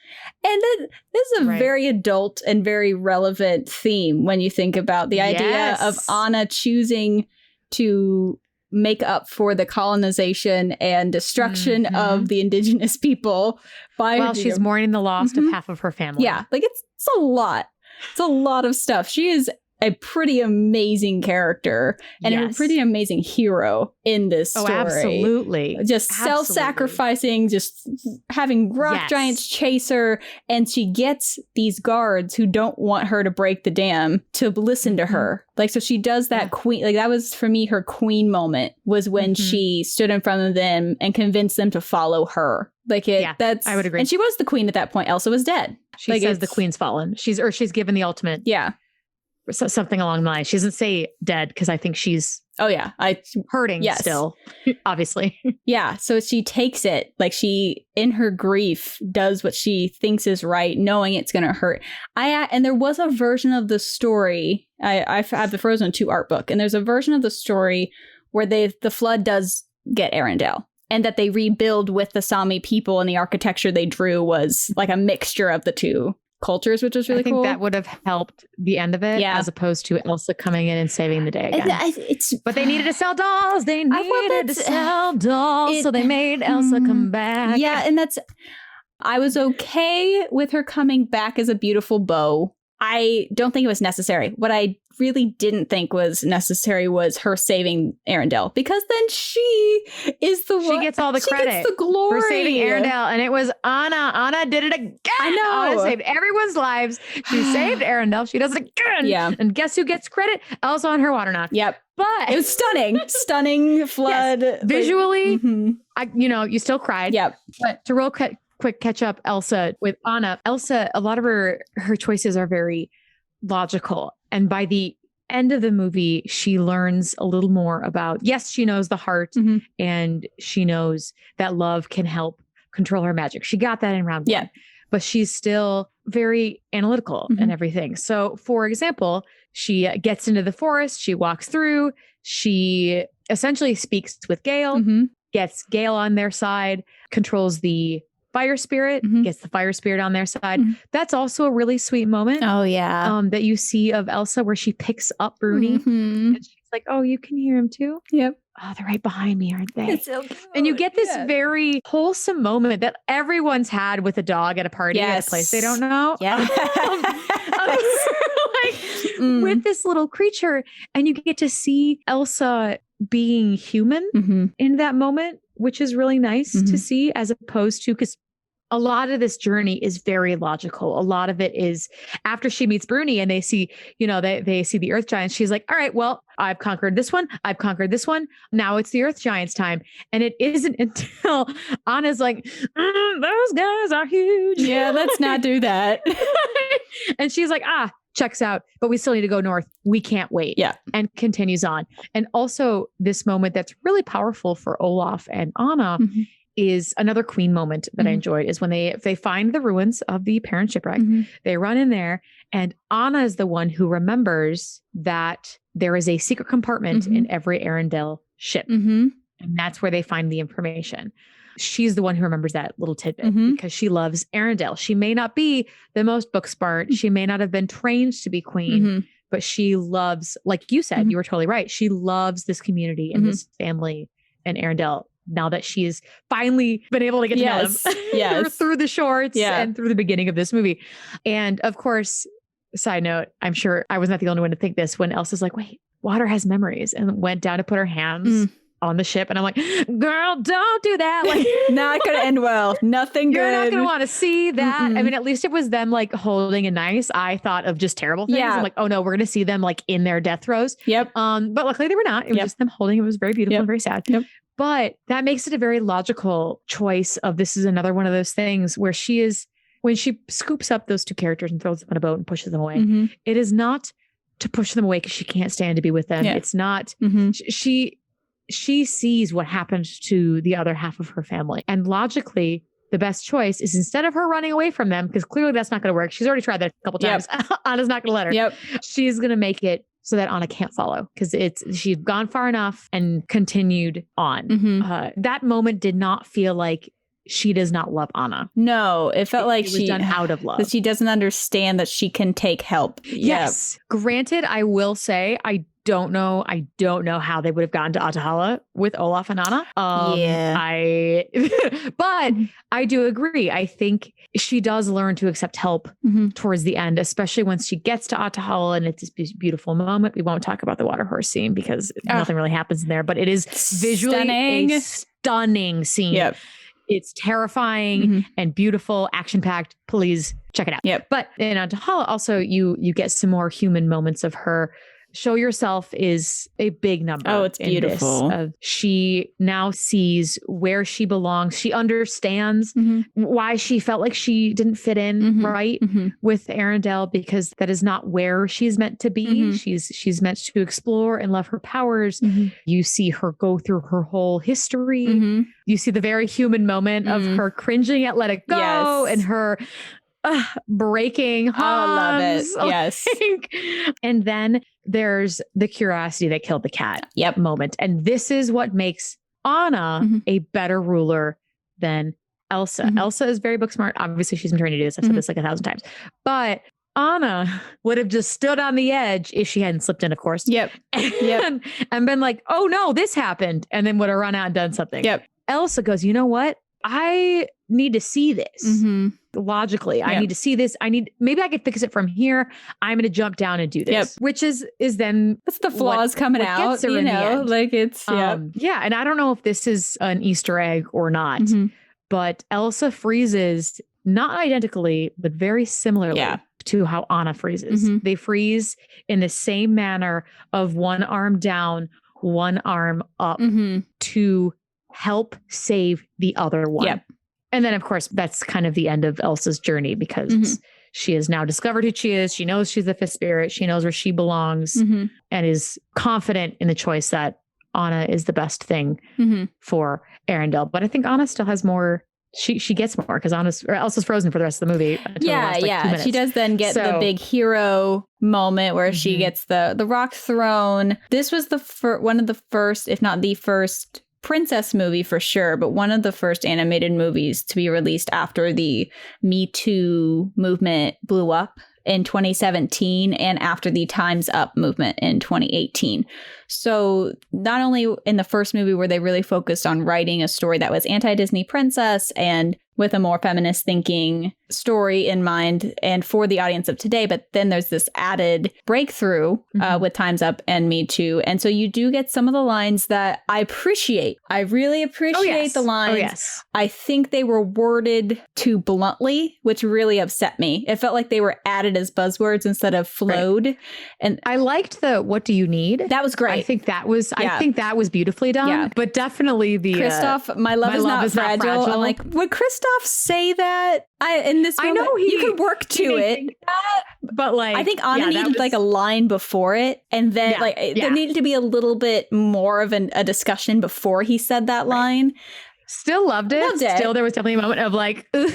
And then this is a very adult and very relevant theme when you think about the idea of Anna choosing to make up for the colonization and destruction of the indigenous people while she's mourning the loss of half of her family. Yeah, like it's a lot. It's a lot of stuff. She is a pretty amazing character and a pretty amazing hero in this story. Oh, absolutely. Just self-sacrificing, just having rock giants chase her. And she gets these guards who don't want her to break the dam to listen to her. Like, so she does that queen, like that was for me, her queen moment was when she stood in front of them and convinced them to follow her. Like that's, I would agree. And she was the queen at that point. Elsa was dead. She says the queen's fallen. She's given the ultimate. Yeah. Something along the line. She doesn't say dead, because I think she's hurting still, obviously. Yeah. So she takes it, like she, in her grief, does what she thinks is right, knowing it's going to hurt. And there was a version of the story. I have the Frozen 2 art book, and there's a version of the story where the flood does get Arendelle, and that they rebuild with the Sami people, and the architecture they drew was like a mixture of the two cultures, which was really cool. I think that would have helped the end of it, as opposed to Elsa coming in and saving the day again. But they needed to sell dolls. They needed to sell dolls, so they made Elsa come back. Yeah, and I was okay with her coming back as a beautiful bow. I don't think it was necessary. What I really didn't think was necessary was her saving Arendelle, because then she is the one. She gets all the credit. She gets the glory for saving Arendelle, and it was Anna. Anna did it again. I know. Anna saved everyone's lives. She saved Arendelle. She does it again. Yeah. And guess who gets credit? Elsa on her water knock. Yep. But it was stunning flood. Yes. Visually, you still cried. Yep. But to quick catch up Elsa with Anna. Elsa, a lot of her choices are very logical. And by the end of the movie, she learns a little more about, yes, she knows the heart and she knows that love can help control her magic. She got that in round one. But she's still very analytical and everything. So, for example, she gets into the forest, she walks through, she essentially speaks with Gale, gets Gale on their side, controls the fire spirit, gets the fire spirit on their side. That's also a really sweet moment. Oh, yeah. That you see of Elsa, where she picks up Bruni. And she's like, oh, you can hear him too? Yep. Oh, they're right behind me, aren't they? It's so cute. And you get this very wholesome moment that everyone's had with a dog at a party at a place they don't know. Yeah. With this little creature. And you get to see Elsa being human in that moment, which is really nice to see, as opposed to, because a lot of this journey is very logical. A lot of it is after she meets Bruni and they see, they see the earth giants. She's like, all right, well, I've conquered this one. I've conquered this one. Now it's the earth giants time. And it isn't until Anna's like, those guys are huge. Yeah, let's not do that. And she's like, checks out, but we still need to go north. We can't wait. Yeah. And continues on. And also this moment that's really powerful for Olaf and Anna is another queen moment that I enjoyed, is when they find the ruins of the parent shipwreck. They run in there, and Anna is the one who remembers that there is a secret compartment in every Arendelle ship. And that's where they find the information. She's the one who remembers that little tidbit because she loves Arendelle. She may not be the most book smart. She may not have been trained to be queen, but she loves, like you said, you were totally right. She loves this community and this family and Arendelle, now that she's finally been able to get to know them through the shorts and through the beginning of this movie. And of course, Side note, I'm sure I was not the only one to think this when Elsa's like, wait, water has memories, and went down to put her hands on the ship. And I'm like, girl, don't do that. Like, not going to end well. Nothing you're good. You're not going to want to see that. I mean, at least it was them like holding a nice. I thought of just terrible things. I'm like, oh no, we're going to see them like in their death throes. Yep. But luckily they were not. It was just them holding. It was very beautiful and very sad. Yep. But that makes it a very logical choice of this is another one of those things where when she scoops up those two characters and throws them on a boat and pushes them away, it is not to push them away because she can't stand to be with them. Yeah. It's not, she sees what happened to the other half of her family. And logically, the best choice is instead of her running away from them, because clearly that's not going to work. She's already tried that a couple times. Anna's not going to let her. Yep. She's going to make it so that Anna can't follow because she'd gone far enough and continued on. That moment did not feel like she does not love Anna. No, it felt like she was done out of love. That she doesn't understand that she can take help. Yes. Granted, I will say I don't know how they would have gotten to Atahala with Olaf and Anna. But I do agree. I think she does learn to accept help towards the end, especially once she gets to Atahala and it's this beautiful moment. We won't talk about the water horse scene because nothing really happens in there, but it is visually a stunning scene. Yep. It's terrifying and beautiful, action-packed. Please check it out. Yep. But in Atahala also, you get some more human moments of her. Show yourself is a big number. Oh, it's beautiful. She now sees where she belongs. She understands why she felt like she didn't fit in with Arendelle, because that is not where she's meant to be. She's meant to explore and love her powers. You see her go through her whole history. You see the very human moment of her cringing at Let It Go and her breaking Hans. I love it. Yes. And then there's the curiosity that killed the cat moment. And this is what makes Anna a better ruler than Elsa. Elsa is very book smart. Obviously, she's been trying to do this. I've said this like 1,000 times. But Anna would have just stood on the edge if she hadn't slipped in, of course. And been like, oh no, this happened. And then would have run out and done something. Elsa goes, you know what? I need to see this. Logically, I need to see this. Maybe I could fix it from here. I'm going to jump down and do this, which is then that's the flaws coming out, you know, like it's, and I don't know if this is an Easter egg or not, but Elsa freezes not identically, but very similarly to how Anna freezes. They freeze in the same manner of one arm down, one arm up to help save the other one. And then, of course, that's kind of the end of Elsa's journey because she has now discovered who she is. She knows she's the fifth spirit. She knows where she belongs and is confident in the choice that Anna is the best thing for Arendelle. But I think Anna still has more. She gets more because Elsa's frozen for the rest of the movie. She does then get the big hero moment where she gets the rock thrown. This was one of the first, if not the first, princess movie for sure, but one of the first animated movies to be released after the Me Too movement blew up in 2017 and after the Time's Up movement in 2018. So not only in the first movie were they really focused on writing a story that was anti-Disney princess and with a more feminist thinking story in mind and for the audience of today, but then there's this added breakthrough with Time's Up and Me Too. And so you do get some of the lines that I appreciate. I really appreciate the lines. I think they were worded too bluntly, which really upset me. It felt like they were added as buzzwords instead of flowed. Right. And I liked the "what do you need?" That was great. I think that was beautifully done. Yeah. But definitely the Kristoff, my love is not fragile. I'm like, would Kristoff say that? In this moment, I know you could work to it, but like I think Anna needed like a line before it, and then there needed to be a little bit more of a discussion before he said that line. Still loved it. Still, there was definitely a moment of like, because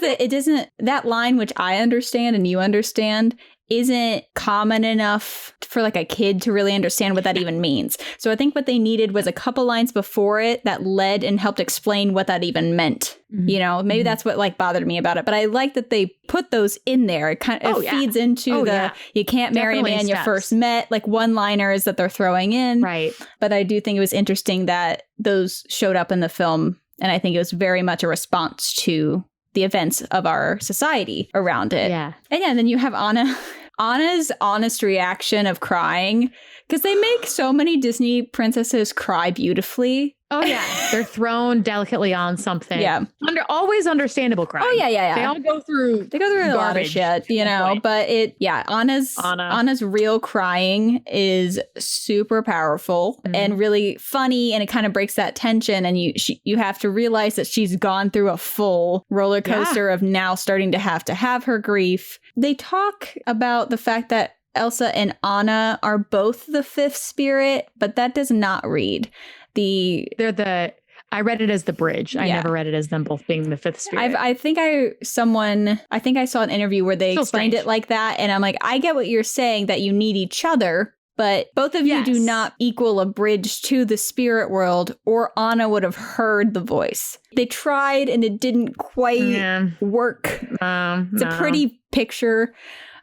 it doesn't, that line, which I understand and you understand, isn't common enough for like a kid to really understand what that even means. So I think what they needed was a couple lines before it that led and helped explain what that even meant. You know, maybe that's what like bothered me about it. But I like that they put those in there. It kind of feeds into you can't marry a man you first met, like one-liners that they're throwing in. Right. But I do think it was interesting that those showed up in the film. And I think it was very much a response to the events of our society around it. Yeah. And then you have Anna's honest reaction of crying, because they make so many Disney princesses cry beautifully. Oh, yeah. They're thrown delicately on something. Yeah. Always understandable crying. Oh, yeah. They all go through a lot of shit, you know, but Anna's real crying is super powerful and really funny, and it kind of breaks that tension, and you have to realize that she's gone through a full roller coaster of now starting to have her grief. They talk about the fact that Elsa and Anna are both the fifth spirit, but that does not read. I read it as the bridge. I never read it as them both being the fifth spirit. I think I saw an interview where they explained it like that, and I'm like, I get what you're saying, that you need each other, but both of you do not equal a bridge to the spirit world, or Anna would have heard the voice. They tried and it didn't quite work. It's a pretty picture.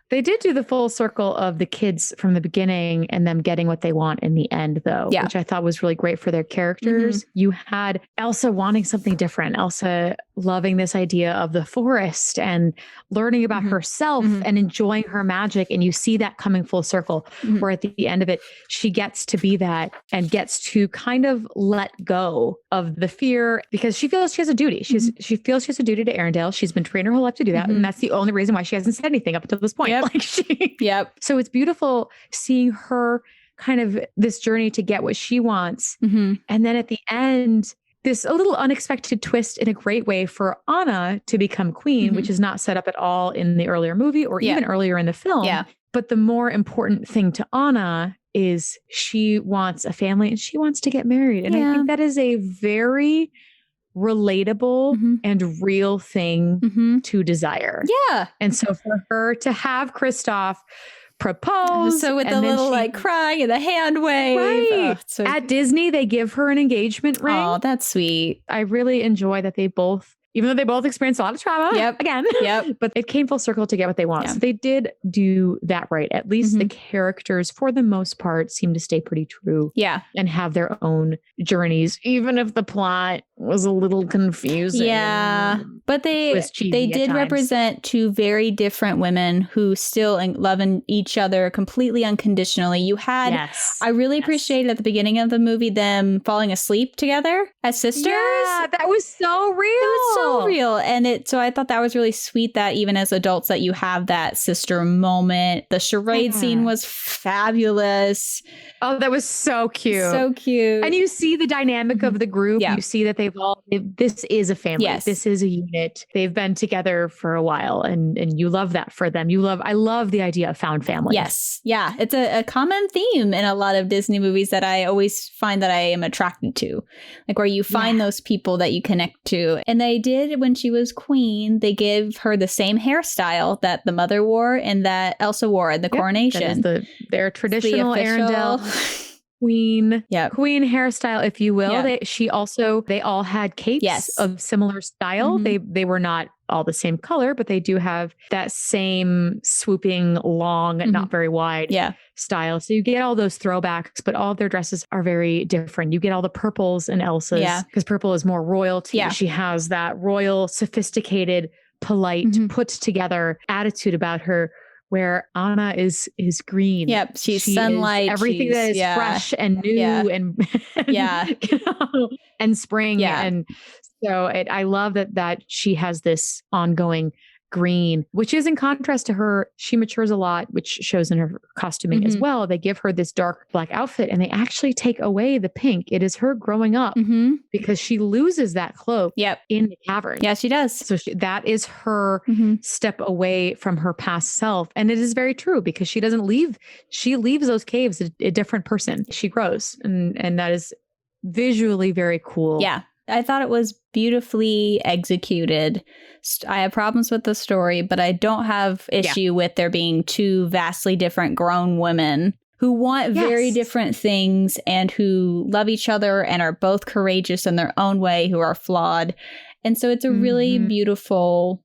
They did do the full circle of the kids from the beginning and them getting what they want in the end, though, which I thought was really great for their characters. You had Elsa wanting something different. Elsa loving this idea of the forest and learning about herself and enjoying her magic. And you see that coming full circle, where at the end of it, she gets to be that and gets to kind of let go of the fear, because she feels she has a duty. She feels she has a duty to Arendelle. She's been trained her whole life to do that. And that's the only reason why she hasn't said anything up until this point. So it's beautiful seeing her kind of this journey to get what she wants. And then at the end, this a little unexpected twist in a great way for Anna to become queen, which is not set up at all in the earlier movie or even earlier in the film. But the more important thing to Anna is she wants a family and she wants to get married. And I think that is a very relatable and real thing to desire. And so for her to have Kristoff propose, so with the little like crying and the hand wave. At Disney, they give her an engagement ring. Oh, that's sweet. I really enjoy that they both, even though they both experienced a lot of trauma, but it came full circle to get what they want. So they did do that right. At least the characters, for the most part, seem to stay pretty true. And have their own journeys, even if the plot was a little confusing. But they did represent two very different women who still love each other completely unconditionally. You had, I really appreciated at the beginning of the movie them falling asleep together as sisters. Yeah, that was so real. It was so real. And so I thought that was really sweet that even as adults that you have that sister moment. The charade scene was fabulous. Oh, that was so cute. So cute. And you see the dynamic of the group. You see that this is a family. This is a unit. They've been together for a while, and you love that for them. I love the idea of found family. Yeah. It's a common theme in a lot of Disney movies that I always find that I am attracted to. Like where you find those people that you connect to. And they did, when she was queen, they gave her the same hairstyle that the mother wore and that Elsa wore at the coronation. That is their traditional Arendelle queen hairstyle, if you will. They all had capes of similar style. They were not all the same color, but they do have that same swooping, long, not very wide style. So you get all those throwbacks, but all of their dresses are very different. You get all the purples in Elsa's, because purple is more royalty. She has that royal, sophisticated, polite, put together attitude about her, where Anna is green. She's sunlight. Everything that is fresh and new and and spring. And so I love that she has this ongoing green, which is in contrast to her. She matures a lot, which shows in her costuming as well. They give her this dark black outfit and they actually take away the pink. It is her growing up because she loses that cloak in the cavern. Yeah, she does. So that is her step away from her past self. And it is very true because she doesn't leave. She leaves those caves a different person. She grows. And that is visually very cool. Yeah. I thought it was beautifully executed. I have problems with the story, but I don't have issue with there being two vastly different grown women who want very different things and who love each other and are both courageous in their own way, who are flawed. And so it's a really beautiful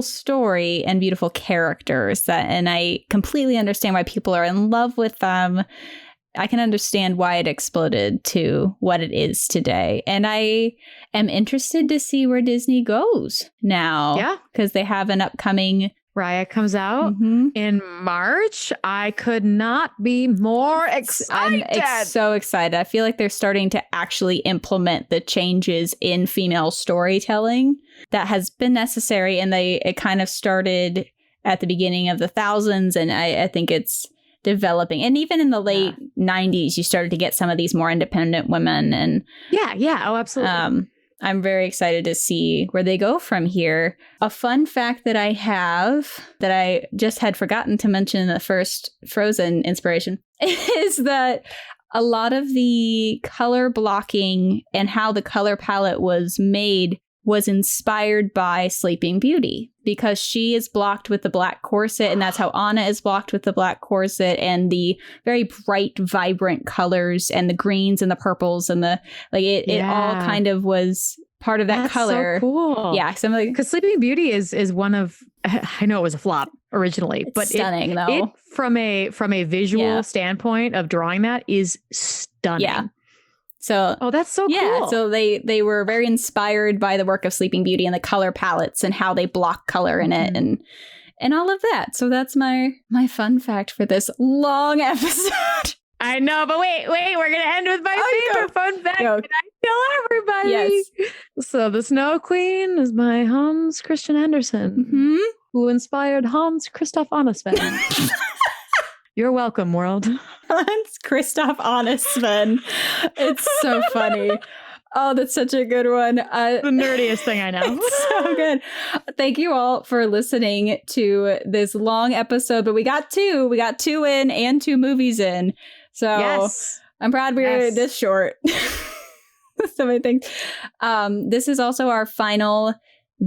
story and beautiful characters and I completely understand why people are in love with them. I can understand why it exploded to what it is today. And I am interested to see where Disney goes now. Yeah. Because they have an upcoming... Raya comes out in March. I could not be more excited. I'm so excited. I feel like they're starting to actually implement the changes in female storytelling that has been necessary. And it kind of started at the beginning of the thousands. And I think it's developing. And even in the late 90s, you started to get some of these more independent women. And yeah. Oh, absolutely. I'm very excited to see where they go from here. A fun fact that I have that I just had forgotten to mention in the first Frozen inspiration is that a lot of the color blocking and how the color palette was made was inspired by Sleeping Beauty, because she is blocked with the black corset, and that's how Anna is blocked with the black corset, and the very bright, vibrant colors and the greens and the purples and it all kind of was part of that color. So cool. Yeah, because Sleeping Beauty is one of, I know it was a flop originally, but stunning though. It from a visual standpoint of drawing that is stunning. Yeah. So, that's so cool. Yeah, so they were very inspired by the work of Sleeping Beauty and the color palettes and how they block color in it and all of that. So that's my fun fact for this long episode. I know, but wait, we're going to end with my favorite fun fact. Go. Can I tell everybody? Yes. So the Snow Queen is by Hans Christian Andersen, who inspired Hans Christoph Anna-Sven. You're welcome, world. Hans Christoph Anna-Sven. It's so funny. Oh, that's such a good one. The nerdiest thing I know. It's so good. Thank you all for listening to this long episode, but we got two. We got 2 in and 2 movies in. So I'm proud we were this short. So many things. This is also our final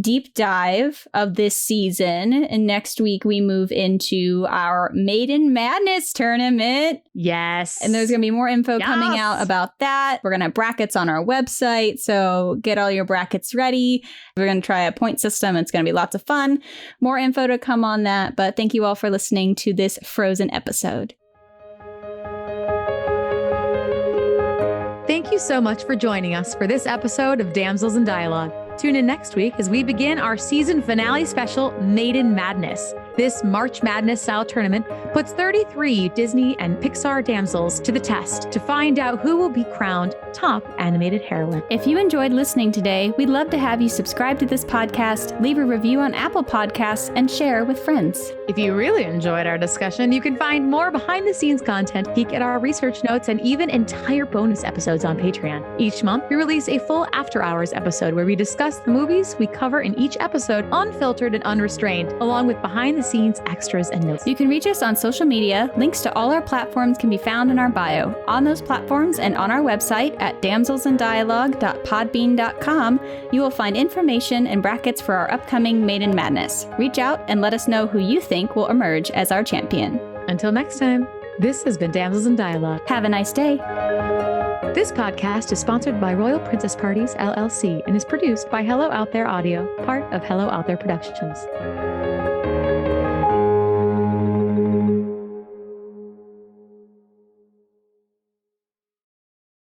deep dive of this season. And next week we move into our Maiden Madness tournament. Yes. And there's going to be more info coming out about that. We're going to have brackets on our website. So get all your brackets ready. We're going to try a point system. It's going to be lots of fun. More info to come on that. But thank you all for listening to this Frozen episode. Thank you so much for joining us for this episode of Damsels in Dialogue. Tune in next week as we begin our season finale special, Maiden Madness. This March Madness-style tournament puts 33 Disney and Pixar damsels to the test to find out who will be crowned top animated heroine. If you enjoyed listening today, we'd love to have you subscribe to this podcast, leave a review on Apple Podcasts, and share with friends. If you really enjoyed our discussion, you can find more behind-the-scenes content, peek at our research notes, and even entire bonus episodes on Patreon. Each month, we release a full after-hours episode where we discuss the movies we cover in each episode, unfiltered and unrestrained, along with behind-the-scenes extras and notes. You can reach us on social media. Links to all our platforms can be found in our bio. On those platforms and on our website at damselsindialogue.podbean.com, you will find information and brackets for our upcoming Maiden Madness. Reach out and let us know who you think will emerge as our champion. Until next time, this has been Damsels in Dialogue. Have a nice day. This podcast is sponsored by Royal Princess Parties, LLC, and is produced by Hello Out There Audio, part of Hello Out There Productions.